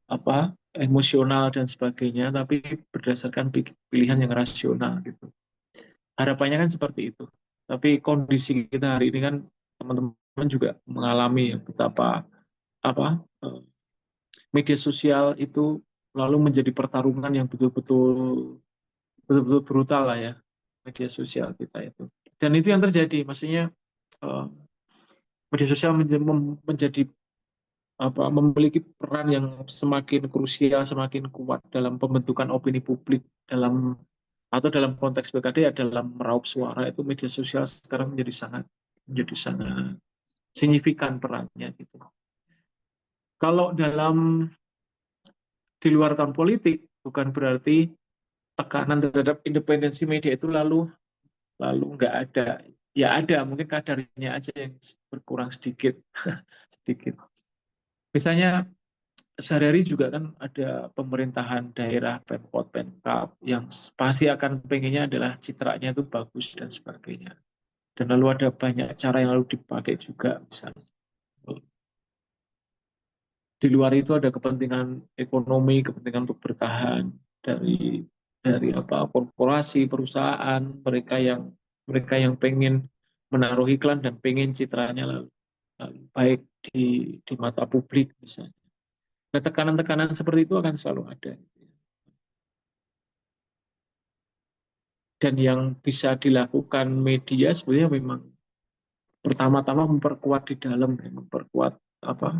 apa emosional dan sebagainya, tapi berdasarkan pilihan yang rasional gitu. Harapannya kan seperti itu. Tapi kondisi kita hari ini kan teman-teman juga mengalami betapa apa media sosial itu lalu menjadi pertarungan yang betul-betul brutal lah ya, media sosial kita itu. Dan itu yang terjadi, maksudnya eh, media sosial menjadi memiliki peran yang semakin krusial, semakin kuat dalam pembentukan opini publik dalam atau dalam konteks BKD ya dalam meraup suara. Itu media sosial sekarang menjadi sangat signifikan perannya gitu. Kalau di luar tahun politik bukan berarti tekanan terhadap independensi media itu lalu lalu nggak ada. Ya ada, mungkin kadarnya aja yang berkurang sedikit sedikit. Misalnya sehari-hari juga kan ada pemerintahan daerah, Pemkot, Pemkab yang pasti akan pengennya adalah citranya itu bagus dan sebagainya. Dan lalu ada banyak cara yang lalu dipakai juga, misalnya. Di luar itu ada kepentingan ekonomi, kepentingan untuk bertahan dari korporasi, perusahaan, mereka yang pengen menaruh iklan dan pengen citranya lalu baik di mata publik misalnya. Nah, tekanan-tekanan seperti itu akan selalu ada. Dan yang bisa dilakukan media sebenarnya memang pertama-tama memperkuat di dalam, ya, memperkuat apa?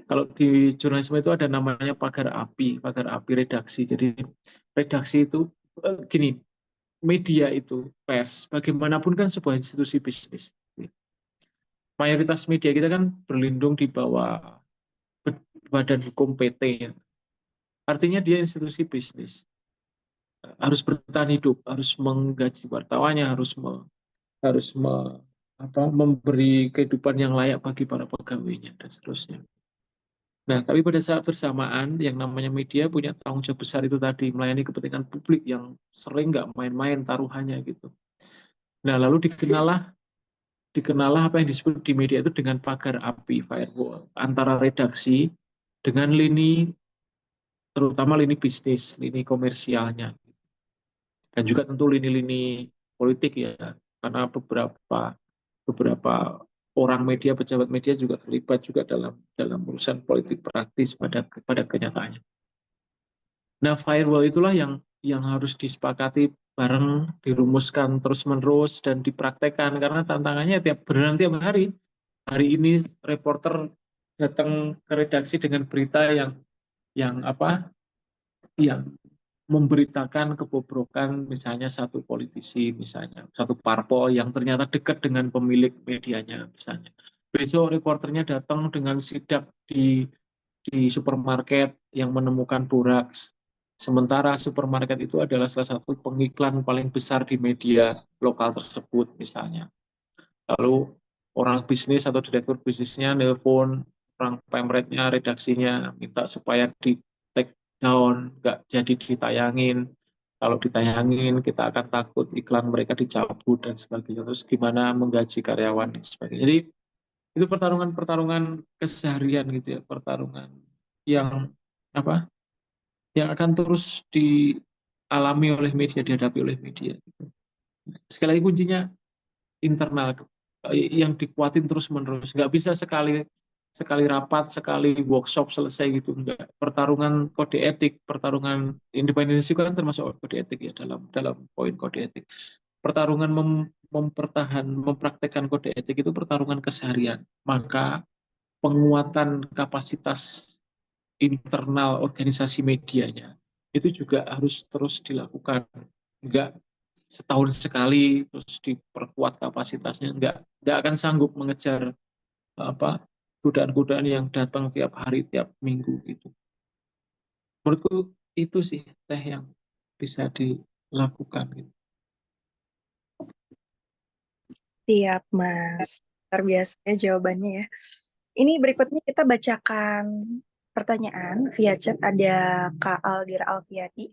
Kalau di jurnalisme itu ada namanya pagar api redaksi. Jadi redaksi itu gini, media itu pers, bagaimanapun kan sebuah institusi bisnis. Mayoritas media kita kan berlindung di bawah badan hukum PT. Artinya dia institusi bisnis, harus bertahan hidup, harus menggaji wartawannya, harus memberi kehidupan yang layak bagi para pegawainya dan seterusnya. Nah, tapi pada saat bersamaan, yang namanya media punya tanggung jawab besar itu tadi, melayani kepentingan publik yang sering nggak main-main taruhannya gitu. Nah, lalu dikenallah apa yang disebut di media itu dengan pagar api, firewall, antara redaksi dengan lini, terutama lini bisnis, lini komersialnya, dan juga tentu lini-lini politik ya, karena beberapa orang media, pejabat media juga terlibat juga dalam dalam urusan politik praktis pada kenyataannya. Nah, firewall itulah yang harus disepakati bareng, dirumuskan terus-menerus dan dipraktekkan karena tantangannya beneran tiap hari. Hari ini reporter datang ke redaksi dengan berita yang apa? Yang memberitakan kebobrokan misalnya satu politisi, misalnya satu parpol yang ternyata dekat dengan pemilik medianya misalnya. Besok reporternya datang dengan sidak di supermarket yang menemukan boraks. Sementara supermarket itu adalah salah satu pengiklan paling besar di media lokal tersebut misalnya. Lalu orang bisnis atau direktur bisnisnya nelpon orang pemretnya, redaksinya, minta supaya di take down, nggak jadi ditayangin. Kalau ditayangin, kita akan takut iklan mereka dicabut dan sebagainya. Terus gimana menggaji karyawan dan sebagainya. Jadi itu pertarungan-pertarungan keseharian gitu ya, pertarungan yang apa? Yang akan terus dialami oleh media, dihadapi oleh media. Sekali lagi kuncinya internal yang dikuatin terus menerus, nggak bisa sekali sekali rapat, sekali workshop selesai gitu, enggak. Pertarungan kode etik, pertarungan independensi kan termasuk kode etik ya, dalam dalam poin kode etik. Pertarungan mempraktekkan kode etik itu pertarungan keseharian. Maka penguatan kapasitas internal organisasi medianya itu juga harus terus dilakukan, enggak setahun sekali terus diperkuat kapasitasnya, enggak akan sanggup mengejar apa godaan-godaan yang datang tiap hari tiap minggu gitu. Menurutku itu sih teh yang bisa dilakukan gitu. Siap, Mas. Luar biasa ya jawabannya ya. Ini berikutnya kita bacakan pertanyaan via chat. Ada Kak Aldira Alfiadi.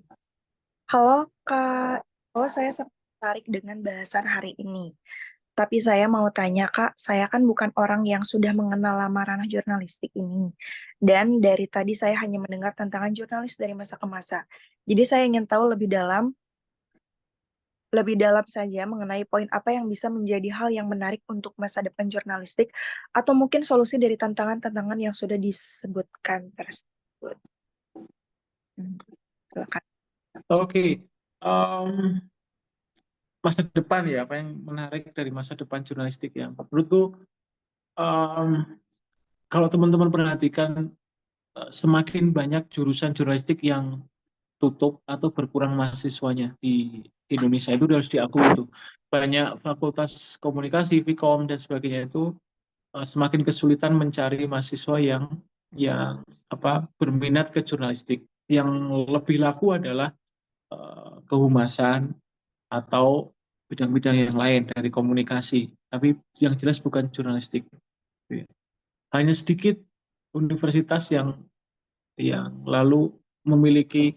Halo Kak, oh saya sangat tertarik dengan bahasan hari ini. Tapi saya mau tanya Kak, saya kan bukan orang yang sudah mengenal lama ranah jurnalistik ini. Dan dari tadi saya hanya mendengar tantangan jurnalis dari masa ke masa. Jadi saya ingin tahu lebih dalam saja mengenai poin apa yang bisa menjadi hal yang menarik untuk masa depan jurnalistik atau mungkin solusi dari tantangan-tantangan yang sudah disebutkan tersebut. Silakan. Oke, masa depan ya, apa yang menarik dari masa depan jurnalistik ya. Menurutku kalau teman-teman perhatikan semakin banyak jurusan jurnalistik yang tutup atau berkurang mahasiswanya di Indonesia, itu harus diakui itu. Banyak fakultas komunikasi, Vkom dan sebagainya itu semakin kesulitan mencari mahasiswa yang berminat ke jurnalistik. Yang lebih laku adalah kehumasan atau bidang-bidang yang lain dari komunikasi, tapi yang jelas bukan jurnalistik. Hanya sedikit universitas yang lalu memiliki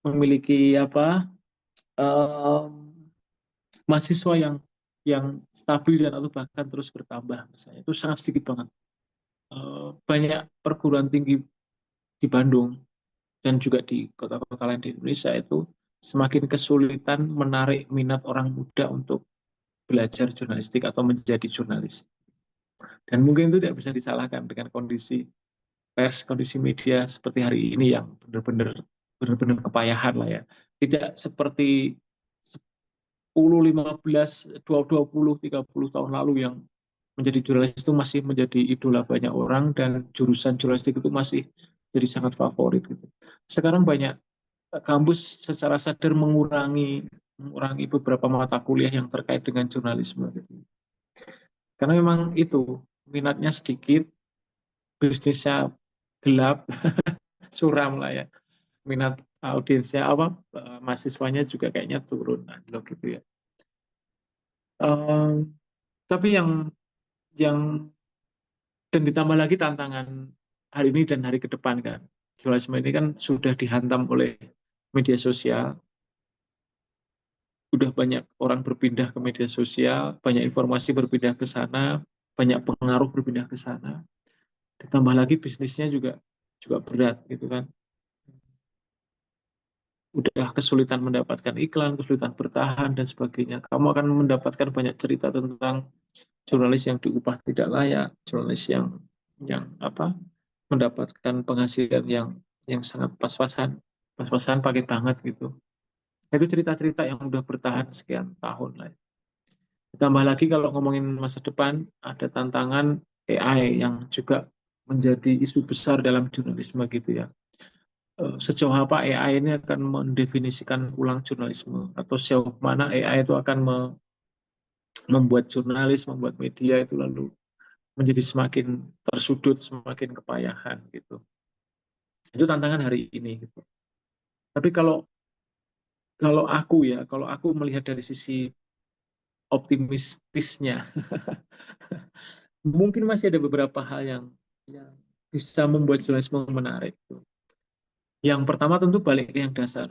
memiliki mahasiswa yang stabil dan atau bahkan terus bertambah, misalnya itu sangat sedikit banget. Banyak perguruan tinggi di Bandung dan juga di kota-kota lain di Indonesia itu semakin kesulitan menarik minat orang muda untuk belajar jurnalistik atau menjadi jurnalis. Dan mungkin itu tidak bisa disalahkan dengan kondisi pers, kondisi media seperti hari ini yang benar-benar kepayahan lah ya. Tidak seperti 10, 15, 20, 30 tahun lalu yang menjadi jurnalis itu masih menjadi idola banyak orang dan jurusan jurnalistik itu masih jadi sangat favorit gitu. Sekarang banyak kampus secara sadar mengurangi beberapa mata kuliah yang terkait dengan jurnalisme gitu. Karena memang itu minatnya sedikit, bisnisnya gelap, suram lah ya. Minat audiensnya mahasiswanya juga kayaknya turun gitu ya. Tapi yang dan ditambah lagi tantangan hari ini dan hari ke depan kan. Jurnalisme ini kan sudah dihantam oleh media sosial, udah banyak orang berpindah ke media sosial, banyak informasi berpindah ke sana, banyak pengaruh berpindah ke sana. Ditambah lagi bisnisnya juga berat gitu kan. Udah kesulitan mendapatkan iklan, kesulitan bertahan dan sebagainya. Kamu akan mendapatkan banyak cerita tentang jurnalis yang diupah tidak layak, jurnalis yang apa mendapatkan penghasilan yang sangat pas-pasan, pas-pasan pakai banget gitu. Itu cerita-cerita yang udah bertahan sekian tahun lah. Ditambah lagi kalau ngomongin masa depan, ada tantangan AI yang juga menjadi isu besar dalam jurnalisme gitu ya. Sejauh apa AI ini akan mendefinisikan ulang jurnalisme atau sejauh mana AI itu akan membuat jurnalis, membuat media itu lalu menjadi semakin tersudut, semakin kepayahan gitu. Itu tantangan hari ini gitu. Tapi kalau kalau kalau aku melihat dari sisi optimistisnya, mungkin masih ada beberapa hal yang bisa membuat jurnalisme menarik. Yang pertama tentu balik ke yang dasar,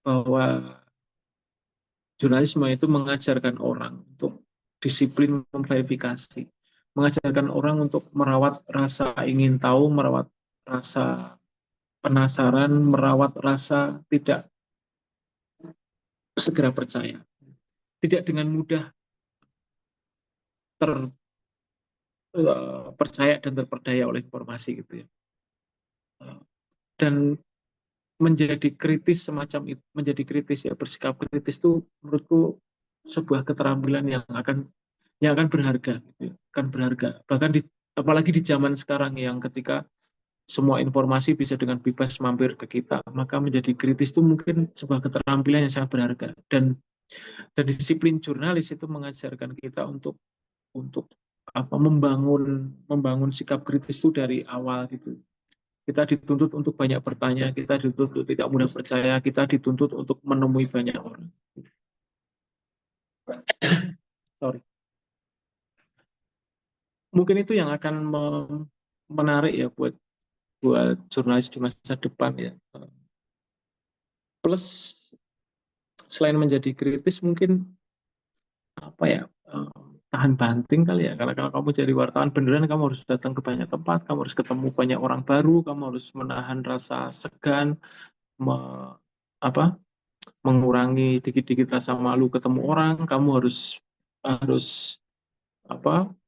bahwa jurnalisme itu mengajarkan orang untuk disiplin memverifikasi, mengajarkan orang untuk merawat rasa ingin tahu, merawat rasa penasaran, merawat rasa tidak segera percaya, tidak dengan mudah terpercaya dan terperdaya oleh informasi gitu ya. Dan menjadi kritis semacam itu, menjadi kritis ya, bersikap kritis itu menurutku sebuah keterampilan yang akan berharga gitu ya, akan berharga. Bahkan apalagi di zaman sekarang yang ketika semua informasi bisa dengan bebas mampir ke kita, maka menjadi kritis itu mungkin sebuah keterampilan yang sangat berharga. Dan disiplin jurnalis itu mengajarkan kita untuk membangun sikap kritis itu dari awal gitu. Kita dituntut untuk banyak bertanya, kita dituntut untuk tidak mudah percaya, kita dituntut untuk menemui banyak orang. Sorry. Mungkin itu yang akan menarik ya buat jurnalis di masa depan ya. Plus selain menjadi kritis mungkin apa ya, tahan banting kali ya, karena kalau kamu jadi wartawan beneran kamu harus datang ke banyak tempat, kamu harus ketemu banyak orang baru, kamu harus menahan rasa segan, me, apa mengurangi dikit-dikit rasa malu ketemu orang, kamu harus harus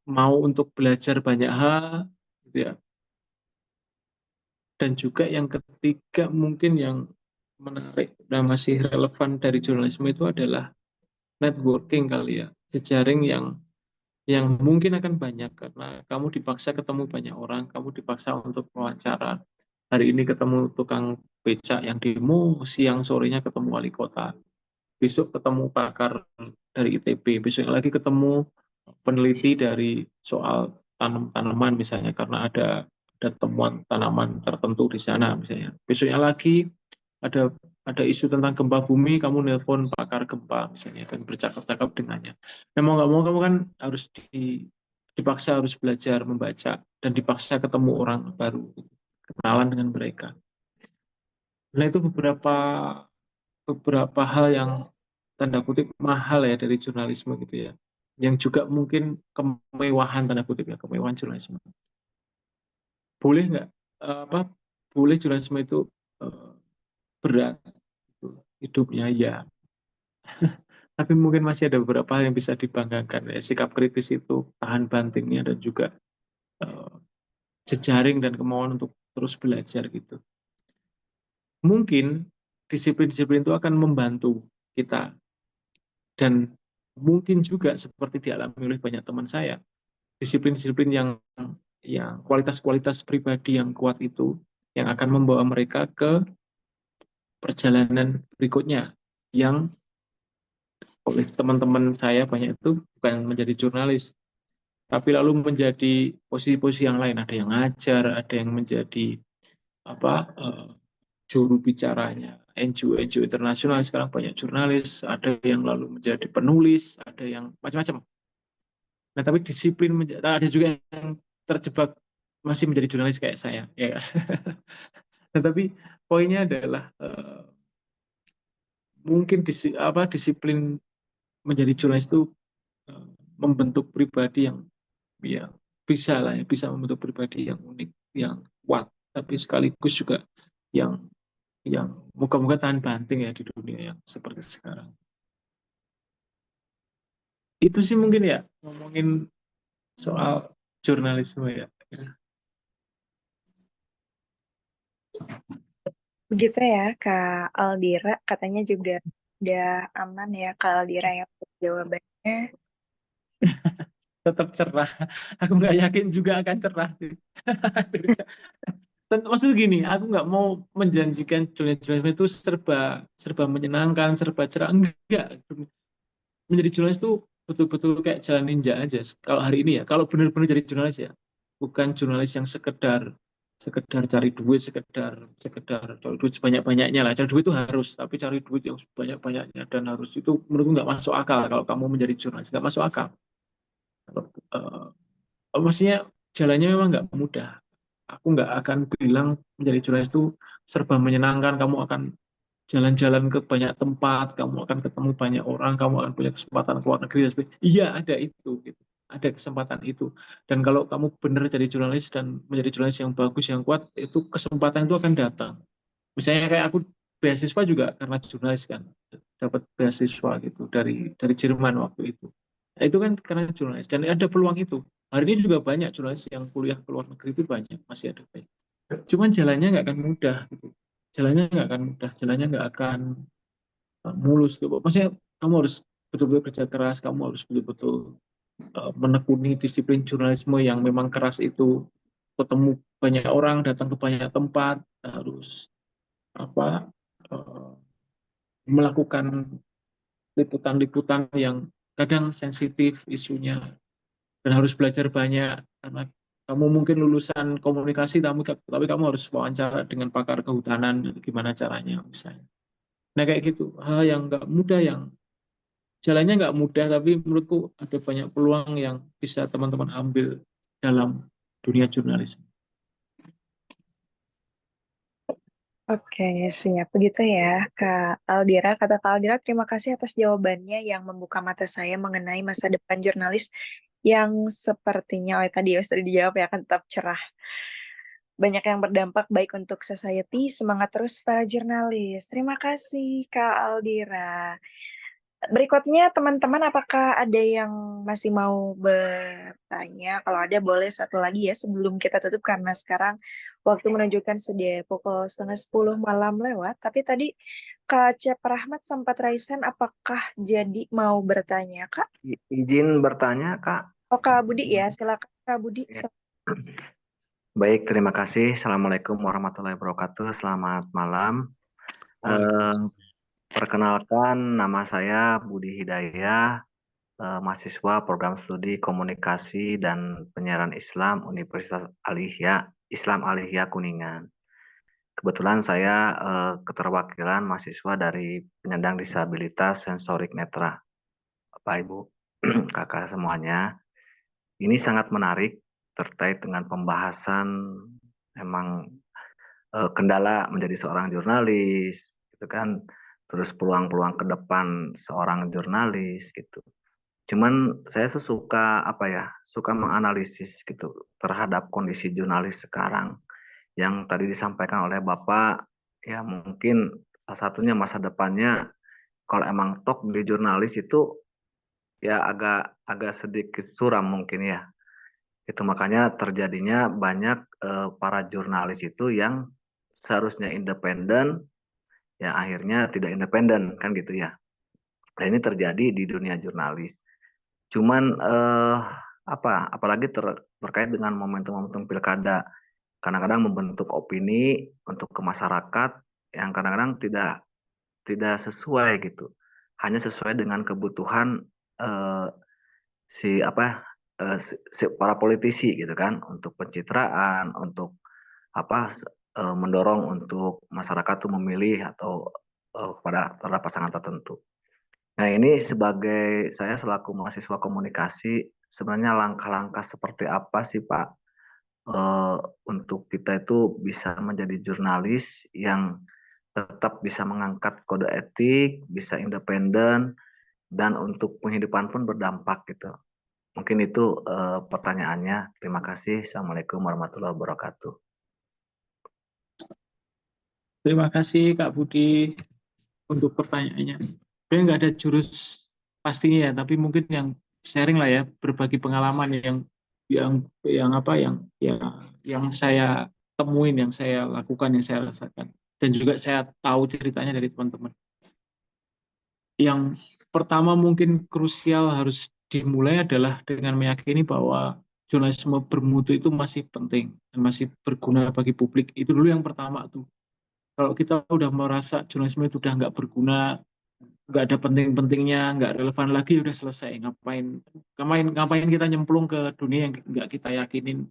mau untuk belajar banyak hal gitu ya. Dan juga yang ketiga mungkin yang menarik dan masih relevan dari jurnalisme itu adalah networking kali ya, jejaring yang mungkin akan banyak karena kamu dipaksa ketemu banyak orang, kamu dipaksa untuk wawancara. Hari ini ketemu tukang becak yang demo, siang sorenya ketemu wali kota, besok ketemu pakar dari ITB, besok lagi ketemu peneliti dari soal tanaman misalnya karena ada temuan tanaman tertentu di sana misalnya. Besoknya lagi ada ada isu tentang gempa bumi, kamu nelpon pakar gempa misalnya dan bercakap-cakap dengannya. Nah, mau nggak mau kamu kan harus dipaksa harus belajar membaca dan dipaksa ketemu orang baru, kenalan dengan mereka. Nah, itu beberapa beberapa hal yang tanda kutip mahal ya dari jurnalisme gitu ya. Yang juga mungkin kemewahan tanda kutip ya, kemewahan jurnalisme. Boleh nggak boleh jurnalisme itu eh, berat gitu, hidupnya ya. Tapi mungkin masih ada beberapa hal yang bisa dibanggakan ya. Sikap kritis itu, tahan bantingnya dan juga eh, jejaring dan kemauan untuk terus belajar gitu. Mungkin disiplin-disiplin itu akan membantu kita dan mungkin juga seperti dialami oleh banyak teman saya, disiplin-disiplin yang kualitas-kualitas pribadi yang kuat itu yang akan membawa mereka ke perjalanan berikutnya yang oleh teman-teman saya banyak itu bukan menjadi jurnalis tapi lalu menjadi posisi-posisi yang lain, ada yang ngajar, ada yang menjadi juru bicaranya NGO internasional, sekarang banyak jurnalis, ada yang lalu menjadi penulis, ada yang macam-macam. Nah, tapi disiplin ada juga yang terjebak masih menjadi jurnalis kayak saya, ya kan? Nah, tapi poinnya adalah mungkin disiplin menjadi jurnalis itu eh, membentuk pribadi yang ya bisa lah ya, bisa membentuk pribadi yang unik, yang kuat, tapi sekaligus juga yang yang moga-moga tahan banting ya di dunia yang seperti sekarang. Itu sih mungkin ya ngomongin soal jurnalisme ya. Begitu ya, Kak Aldira. Katanya juga udah aman ya, Kak Aldira, yang jawabannya. Tetap cerah. Aku nggak yakin juga akan cerah sih. Dan maksud gini, aku nggak mau menjanjikan dunia jurnalisme itu serba serba menyenangkan, serba cerah. Enggak. Menjadi jurnalis itu betul-betul kayak jalan ninja aja. Kalau hari ini ya, kalau benar-benar jadi jurnalis ya, bukan jurnalis yang sekedar sekedar cari duit, sekedar sekedar cari duit sebanyak-banyaknya lah. Cari duit itu harus, tapi cari duit yang sebanyak-banyaknya dan harus itu menurutku nggak masuk akal kalau kamu menjadi jurnalis, nggak masuk akal. Maksudnya jalannya memang nggak mudah. Aku nggak akan bilang menjadi jurnalis itu serba menyenangkan. Kamu akan jalan-jalan ke banyak tempat, kamu akan ketemu banyak orang, kamu akan punya kesempatan ke luar negeri dan sebagainya. Iya, ada itu, gitu. Ada kesempatan itu. Dan kalau kamu benar jadi jurnalis dan menjadi jurnalis yang bagus, yang kuat, itu kesempatan itu akan datang. Misalnya kayak aku beasiswa juga karena jurnalis kan, dapat beasiswa gitu dari Jerman waktu itu. Nah, itu kan karena jurnalis dan ada peluang itu. Hari ini juga banyak jurnalis yang kuliah ke luar negeri itu banyak, masih ada banyak. Cuman jalannya nggak akan mudah gitu. Jalannya nggak akan mudah, jalannya nggak akan mulus gitu. Maksudnya kamu harus betul-betul kerja keras, kamu harus betul-betul menekuni disiplin jurnalisme yang memang keras itu, ketemu banyak orang, datang ke banyak tempat, harus apa eh, melakukan liputan-liputan yang kadang sensitif isunya dan harus belajar banyak karena kamu mungkin lulusan komunikasi tapi kamu harus wawancara dengan pakar kehutanan gimana caranya misalnya. Nah kayak gitu hal yang nggak mudah yang jalannya nggak mudah tapi menurutku ada banyak peluang yang bisa teman-teman ambil dalam dunia jurnalisme. Oke, siap. Begitu ya, Kak Aldira. Kata Kak Aldira, terima kasih atas jawabannya yang membuka mata saya mengenai masa depan jurnalis yang sepertinya, oh tadi ya sudah dijawab ya, akan tetap cerah. Banyak yang berdampak baik untuk society, semangat terus para jurnalis. Terima kasih, Kak Aldira. Berikutnya, teman-teman, apakah ada yang masih mau bertanya? Kalau ada, boleh satu lagi ya sebelum kita tutup, karena sekarang waktu menunjukkan sudah pukul 9:30 malam lewat. Tapi tadi Kak Cep Rahmat sempat raisan, apakah jadi mau bertanya, Kak? Izin bertanya, Kak. Oh, Kak Budi ya, silakan Kak Budi. Ya. Baik, terima kasih. Assalamualaikum warahmatullahi wabarakatuh. Selamat malam. Perkenalkan, nama saya Budi Hidayah, mahasiswa program studi komunikasi dan penyiaran Islam Universitas Islam Alihya Kuningan. Kebetulan saya keterwakilan mahasiswa dari penyandang disabilitas sensorik netra. Bapak, Ibu, kakak semuanya. Ini sangat menarik terkait dengan pembahasan memang kendala menjadi seorang jurnalis, gitu kan. Terus peluang-peluang ke depan seorang jurnalis gitu. Cuman saya suka apa ya, suka menganalisis gitu terhadap kondisi jurnalis sekarang yang tadi disampaikan oleh Bapak ya mungkin salah satunya masa depannya kalau emang tok di jurnalis itu ya agak agak sedikit suram mungkin ya. Itu makanya terjadinya banyak para jurnalis itu yang seharusnya independen, ya akhirnya tidak independen kan gitu ya. Nah ini terjadi di dunia jurnalis. Cuman apalagi terkait dengan momentum-momentum pilkada, kadang-kadang membentuk opini untuk ke masyarakat yang kadang-kadang tidak tidak sesuai gitu, hanya sesuai dengan kebutuhan eh, si apa para politisi gitu kan untuk pencitraan untuk mendorong untuk masyarakat tuh memilih atau kepada terhadap pasangan tertentu. Nah ini sebagai saya selaku mahasiswa komunikasi sebenarnya langkah-langkah seperti apa sih Pak eh, untuk kita itu bisa menjadi jurnalis yang tetap bisa mengangkat kode etik, bisa independen, dan untuk penghidupan pun berdampak gitu. Mungkin itu pertanyaannya. Terima kasih. Assalamualaikum warahmatullahi wabarakatuh. Terima kasih Kak Budi untuk pertanyaannya. Sebenarnya nggak ada jurus pastinya ya, tapi mungkin yang sharing lah ya, berbagi pengalaman yang apa yang saya temuin, yang saya lakukan, yang saya rasakan, dan juga saya tahu ceritanya dari teman-teman. Yang pertama mungkin krusial harus dimulai adalah dengan meyakini bahwa jurnalisme bermutu itu masih penting dan masih berguna bagi publik. Itu dulu yang pertama tuh. Kalau kita udah merasa jurnalisme itu udah nggak berguna, nggak ada penting-pentingnya, nggak relevan lagi, udah selesai. Ngapain kita nyemplung ke dunia yang nggak kita yakinin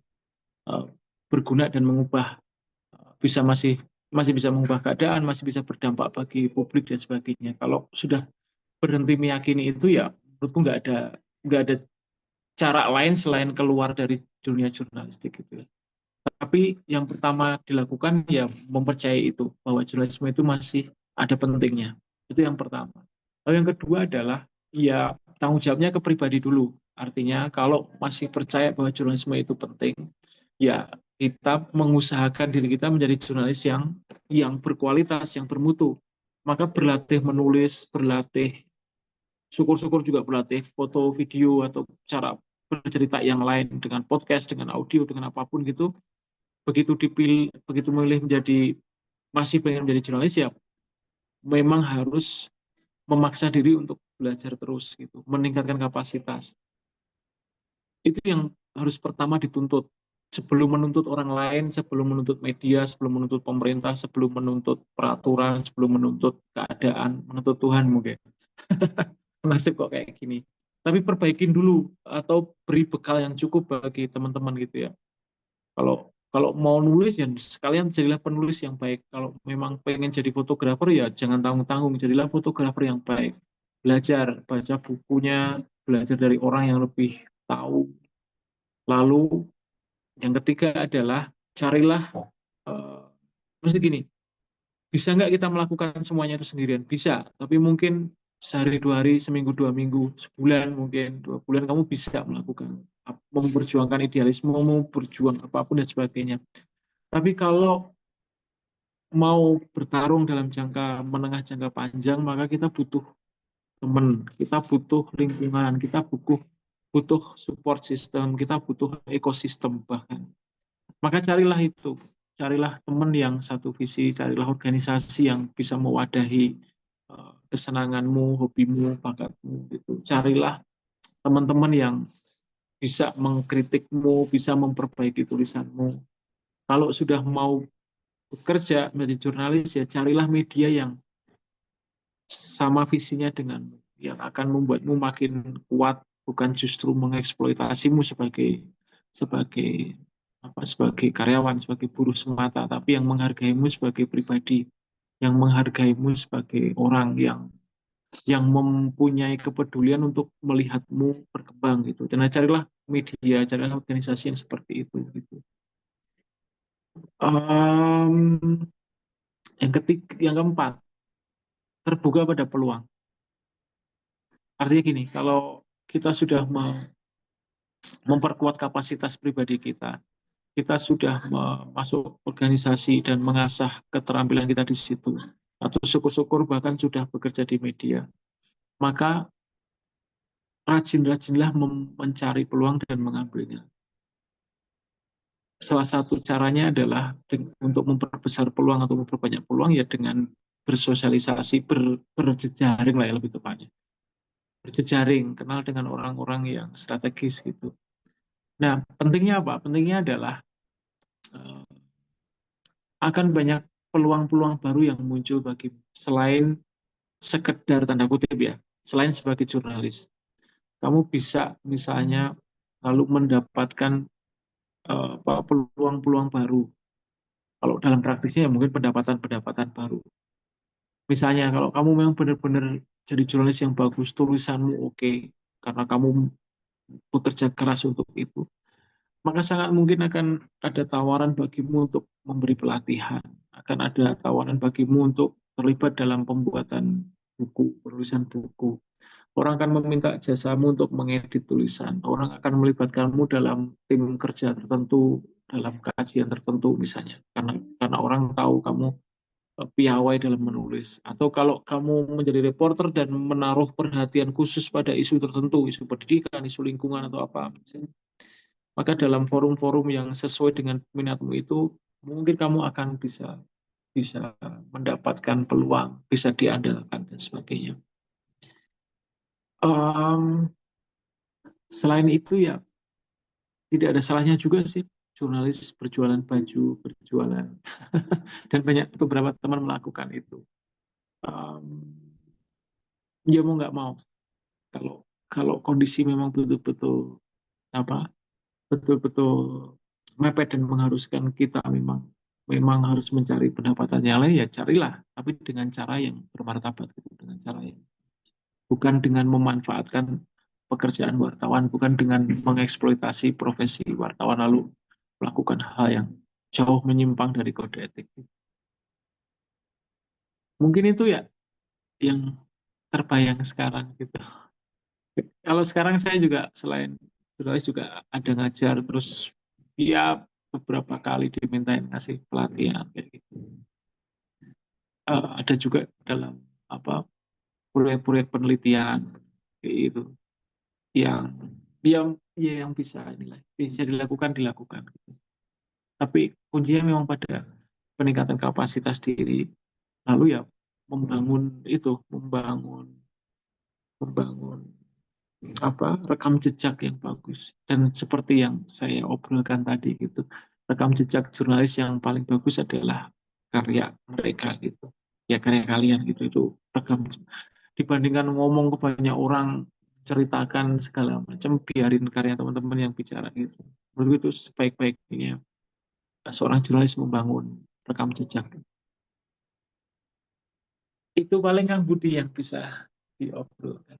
uh, berguna dan mengubah, bisa masih bisa mengubah keadaan, masih bisa berdampak bagi publik dan sebagainya. Kalau sudah berhenti meyakini itu, ya menurutku nggak ada cara lain selain keluar dari dunia jurnalistik gitu ya. Tapi yang pertama dilakukan ya mempercayai itu, bahwa jurnalisme itu masih ada pentingnya. Itu yang pertama. Lalu yang kedua adalah ya tanggung jawabnya ke pribadi dulu. Artinya kalau masih percaya bahwa jurnalisme itu penting, ya kita mengusahakan diri kita menjadi jurnalis yang berkualitas, yang bermutu. Maka berlatih menulis, berlatih, syukur-syukur juga berlatih foto, video, atau cara bercerita yang lain dengan podcast, dengan audio, dengan apapun gitu. Begitu memilih menjadi, masih pengen menjadi jurnalis, ya memang harus memaksa diri untuk belajar terus gitu, meningkatkan kapasitas. Itu yang harus pertama dituntut. Sebelum menuntut orang lain, sebelum menuntut media, sebelum menuntut pemerintah, sebelum menuntut peraturan, sebelum menuntut keadaan, menuntut Tuhan mungkin. Nasib kok kayak gini. Tapi perbaikin dulu atau beri bekal yang cukup bagi teman-teman gitu ya. Kalau kalau mau nulis ya sekalian jadilah penulis yang baik. Kalau memang pengen jadi fotografer ya jangan tanggung-tanggung, jadilah fotografer yang baik. Belajar, baca bukunya, belajar dari orang yang lebih tahu. Lalu yang ketiga adalah carilah, uh, mesti gini, bisa nggak kita melakukan semuanya itu sendirian? Bisa, tapi mungkin sehari, 2 hari, seminggu, 2 minggu, sebulan mungkin, 2 bulan kamu bisa melakukan, memperjuangkan idealisme, mau berjuang apapun dan sebagainya. Tapi kalau mau bertarung dalam jangka menengah, jangka panjang, maka kita butuh teman, kita butuh lingkungan, kita butuh support system, kita butuh ekosistem bahkan. Maka carilah itu, carilah teman yang satu visi, carilah organisasi yang bisa mewadahi kesenanganmu, hobimu, bakatmu. Gitu. Carilah teman-teman yang bisa mengkritikmu, bisa memperbaiki tulisanmu. Kalau sudah mau bekerja menjadi jurnalis, ya carilah media yang sama visinya denganmu, yang akan membuatmu makin kuat, bukan justru mengeksploitasimu sebagai sebagai sebagai karyawan, sebagai buruh semata, tapi yang menghargaimu sebagai pribadi, yang menghargaimu sebagai orang yang mempunyai kepedulian untuk melihatmu berkembang gitu. Dan carilah media, carilah organisasi yang seperti itu gitu. Um, yang keempat, terbuka pada peluang. Artinya gini, kalau kita sudah memperkuat kapasitas pribadi kita, kita sudah masuk organisasi dan mengasah keterampilan kita di situ, atau syukur-syukur bahkan sudah bekerja di media, maka rajin-rajinlah mencari peluang dan mengambilnya. Salah satu caranya adalah untuk memperbesar peluang atau memperbanyak peluang ya dengan bersosialisasi, berjejaring lah ya lebih tepatnya. Berjejaring, kenal dengan orang-orang yang strategis gitu. Nah, pentingnya apa? Pentingnya adalah akan banyak peluang-peluang baru yang muncul bagi, selain sekedar tanda kutip ya, selain sebagai jurnalis. Kamu bisa misalnya lalu mendapatkan peluang-peluang baru. Kalau dalam praktisnya ya mungkin pendapatan-pendapatan baru. Misalnya kalau kamu memang benar-benar jadi jurnalis yang bagus, tulisanmu oke, karena kamu bekerja keras untuk itu. maka sangat mungkin akan ada tawaran bagimu untuk memberi pelatihan, akan ada tawaran bagimu untuk terlibat dalam pembuatan buku, penulisan buku. Orang akan meminta jasamu untuk mengedit tulisan. Orang akan melibatkanmu dalam tim kerja tertentu, dalam kajian tertentu misalnya. Karena orang tahu kamu piawai dalam menulis. Atau kalau kamu menjadi reporter dan menaruh perhatian khusus pada isu tertentu, isu pendidikan, isu lingkungan atau apa, misalnya, maka dalam forum-forum yang sesuai dengan minatmu itu, mungkin kamu akan bisa bisa mendapatkan peluang, bisa diandalkan dan sebagainya. Um, Selain itu ya tidak ada salahnya juga sih jurnalis berjualan baju, berjualan dan banyak beberapa teman melakukan itu. Um, Ya mau nggak mau kalau kalau kondisi memang betul-betul apa betul-betul mepet dan mengharuskan kita memang memang harus mencari pendapatan yang lain ya carilah tapi dengan cara yang bermartabat gitu, dengan cara yang bukan dengan memanfaatkan pekerjaan wartawan, bukan dengan mengeksploitasi profesi wartawan lalu melakukan hal yang jauh menyimpang dari kode etik. Mungkin itu ya yang terbayang sekarang gitu. Kalau sekarang saya juga selain jurnalis juga ada ngajar terus ya beberapa kali dimintain ngasih pelatihan kayak gitu. Ada juga dalam apa proyek-proyek penelitian kayak gitu yang yang ya yang bisa inilah bisa dilakukan gitu. Tapi kuncinya memang pada peningkatan kapasitas diri lalu ya membangun itu membangun membangun rekam jejak yang bagus dan seperti yang saya obrolkan tadi gitu rekam jejak jurnalis yang paling bagus adalah karya mereka gitu ya karya kalian gitu itu rekam dibandingkan ngomong ke banyak orang ceritakan segala macam biarin karya teman-teman yang bicara gitu menurut itu sebaik-baiknya seorang jurnalis membangun rekam jejak itu paling Kang Budi yang bisa diobrolkan.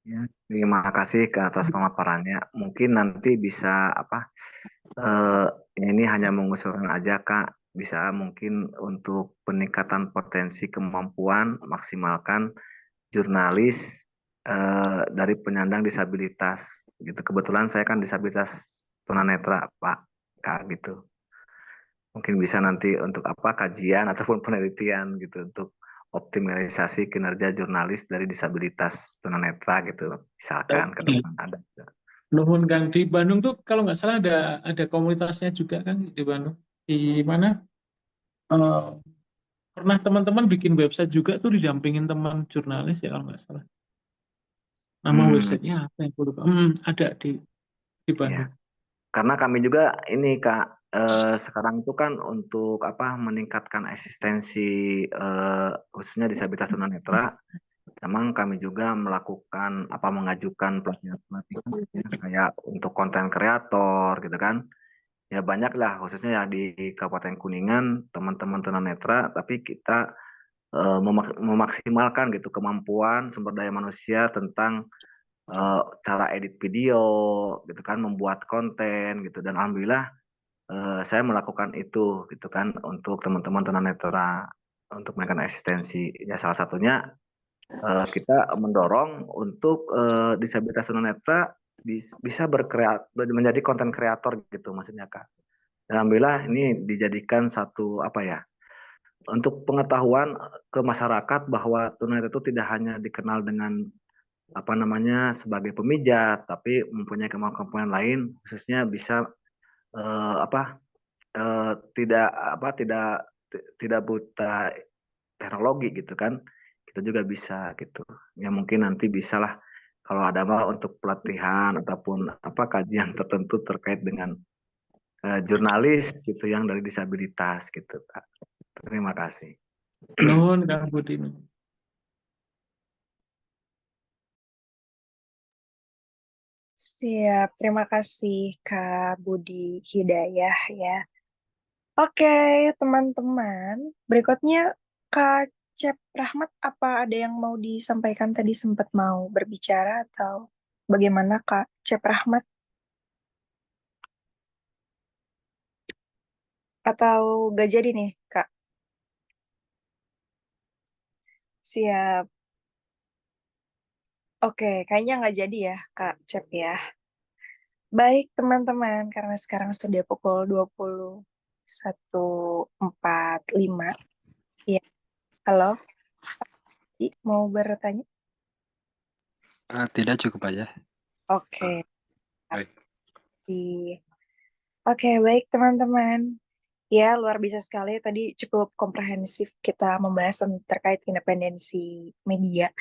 Ya, terima kasih ke atas pemaparannya. Mungkin nanti bisa apa? eh, ini hanya mengusulkan aja Kak. Bisa mungkin untuk peningkatan potensi kemampuan maksimalkan jurnalis dari penyandang disabilitas. Gitu. Kebetulan saya kan disabilitas tunanetra Pak Kak gitu. Mungkin bisa nanti untuk apa kajian ataupun penelitian gitu untuk optimalisasi kinerja jurnalis dari disabilitas tunanetra gitu misalkan ke Oke. depan ada. Nuhun Kang di Bandung tuh kalau nggak salah ada komunitasnya juga kan di Bandung. Di mana eh, pernah teman-teman bikin website juga tuh didampingin teman jurnalis ya kalau nggak salah. Nama Hmm, websitenya apa yang aku lupa. Ada di ya. Bandung. Karena kami juga ini Kak sekarang itu kan untuk apa meningkatkan eksistensi khususnya disabilitas tunanetra, memang kami juga melakukan apa mengajukan pelatihan-pelatihan kayak untuk konten kreator gitu kan. Ya banyak lah khususnya ya di Kabupaten Kuningan teman-teman tunanetra tapi kita memaksimalkan gitu kemampuan sumber daya manusia tentang cara edit video gitu kan membuat konten gitu dan alhamdulillah saya melakukan itu gitu kan untuk teman-teman tunanetra untuk menaikkan eksistensi ya salah satunya kita mendorong untuk disabilitas tunanetra bisa berkreat menjadi konten kreator gitu maksudnya Kak. Dan alhamdulillah ini dijadikan satu apa ya untuk pengetahuan ke masyarakat bahwa tunanetra itu tidak hanya dikenal dengan apa namanya sebagai pemijat tapi mempunyai kemampuan lain khususnya bisa apa tidak buta teknologi gitu kan kita juga bisa gitu ya mungkin nanti bisalah kalau ada mah untuk pelatihan ataupun apa kajian tertentu terkait dengan jurnalis gitu yang dari disabilitas gitu Kak. Terima kasih. Nuhun Kang Budi. Siap, terima kasih Kak Budi Hidayah ya. Oke, teman-teman. Berikutnya Kak Cep Rahmat, apa ada yang mau disampaikan tadi sempat mau berbicara atau bagaimana Kak Cep Rahmat? Atau gak jadi nih, Kak? Siap. Oke, kayaknya nggak jadi ya, Kak Cep ya. Baik, teman-teman, karena sekarang sudah pukul 21.45. Iya, halo, mau bertanya? Tidak cukup aja. Oke, Baik. Di- Oke, baik teman-teman. Ya, luar biasa sekali. Tadi cukup komprehensif kita membahas terkait independensi media.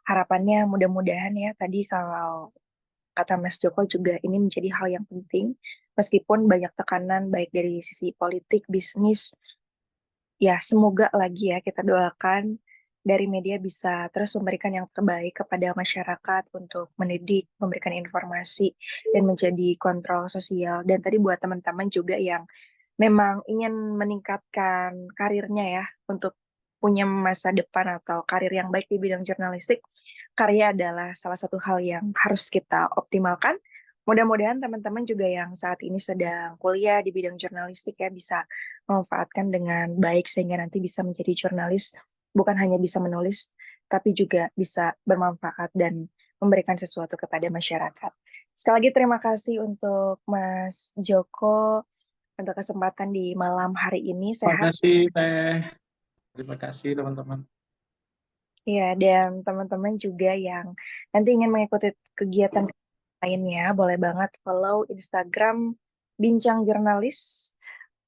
Harapannya mudah-mudahan ya, tadi kalau kata Mas Joko juga ini menjadi hal yang penting. Meskipun banyak tekanan baik dari sisi politik, bisnis, ya semoga lagi ya kita doakan dari media bisa terus memberikan yang terbaik kepada masyarakat untuk mendidik, memberikan informasi, dan menjadi kontrol sosial. Dan tadi buat teman-teman juga yang memang ingin meningkatkan karirnya ya untuk punya masa depan atau karir yang baik di bidang jurnalistik, karya adalah salah satu hal yang harus kita optimalkan. Mudah-mudahan teman-teman juga yang saat ini sedang kuliah di bidang jurnalistik ya bisa memanfaatkan dengan baik sehingga nanti bisa menjadi jurnalis, bukan hanya bisa menulis, tapi juga bisa bermanfaat dan memberikan sesuatu kepada masyarakat. Sekali lagi terima kasih untuk Mas Joko untuk kesempatan di malam hari ini. Terima Sehat kasih, Teh. Terima kasih, teman-teman. ya, dan teman-teman juga yang nanti ingin mengikuti kegiatan lainnya, boleh banget follow Instagram Bincang Jurnalis.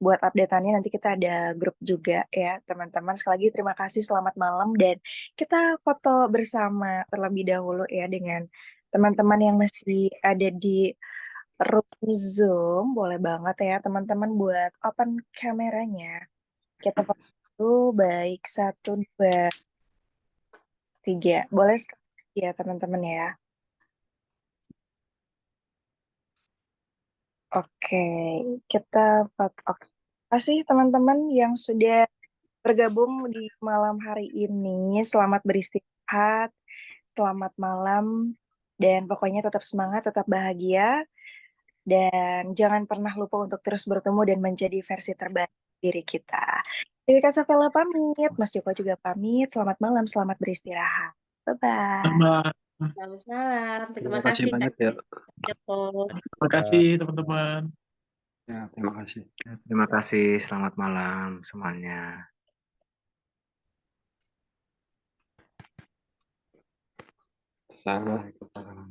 Buat update-annya nanti kita ada grup juga ya, teman-teman. Sekali lagi terima kasih, selamat malam, dan kita foto bersama terlebih dahulu ya dengan teman-teman yang masih ada di room Zoom. Boleh banget ya, teman-teman, buat open kameranya. Kita foto dulu, baik, 1, 2, 3. Boleh sekali ya, teman-teman ya. Oke, kita foto. Oke. Terima kasih teman-teman yang sudah bergabung di malam hari ini. Selamat beristirahat, selamat malam, dan pokoknya tetap semangat, tetap bahagia, dan jangan pernah lupa untuk terus bertemu dan menjadi versi terbaik diri kita. Dewi Kasavela pamit, Mas Joko juga pamit. Selamat malam, selamat beristirahat. Bye-bye. Selamat. Selamat malam. Terima Terima kasih kasih banyak Kak ya. Joko. Terima kasih, teman-teman. Ya, terima kasih. Terima kasih, selamat malam semuanya. Salah ikut tangan.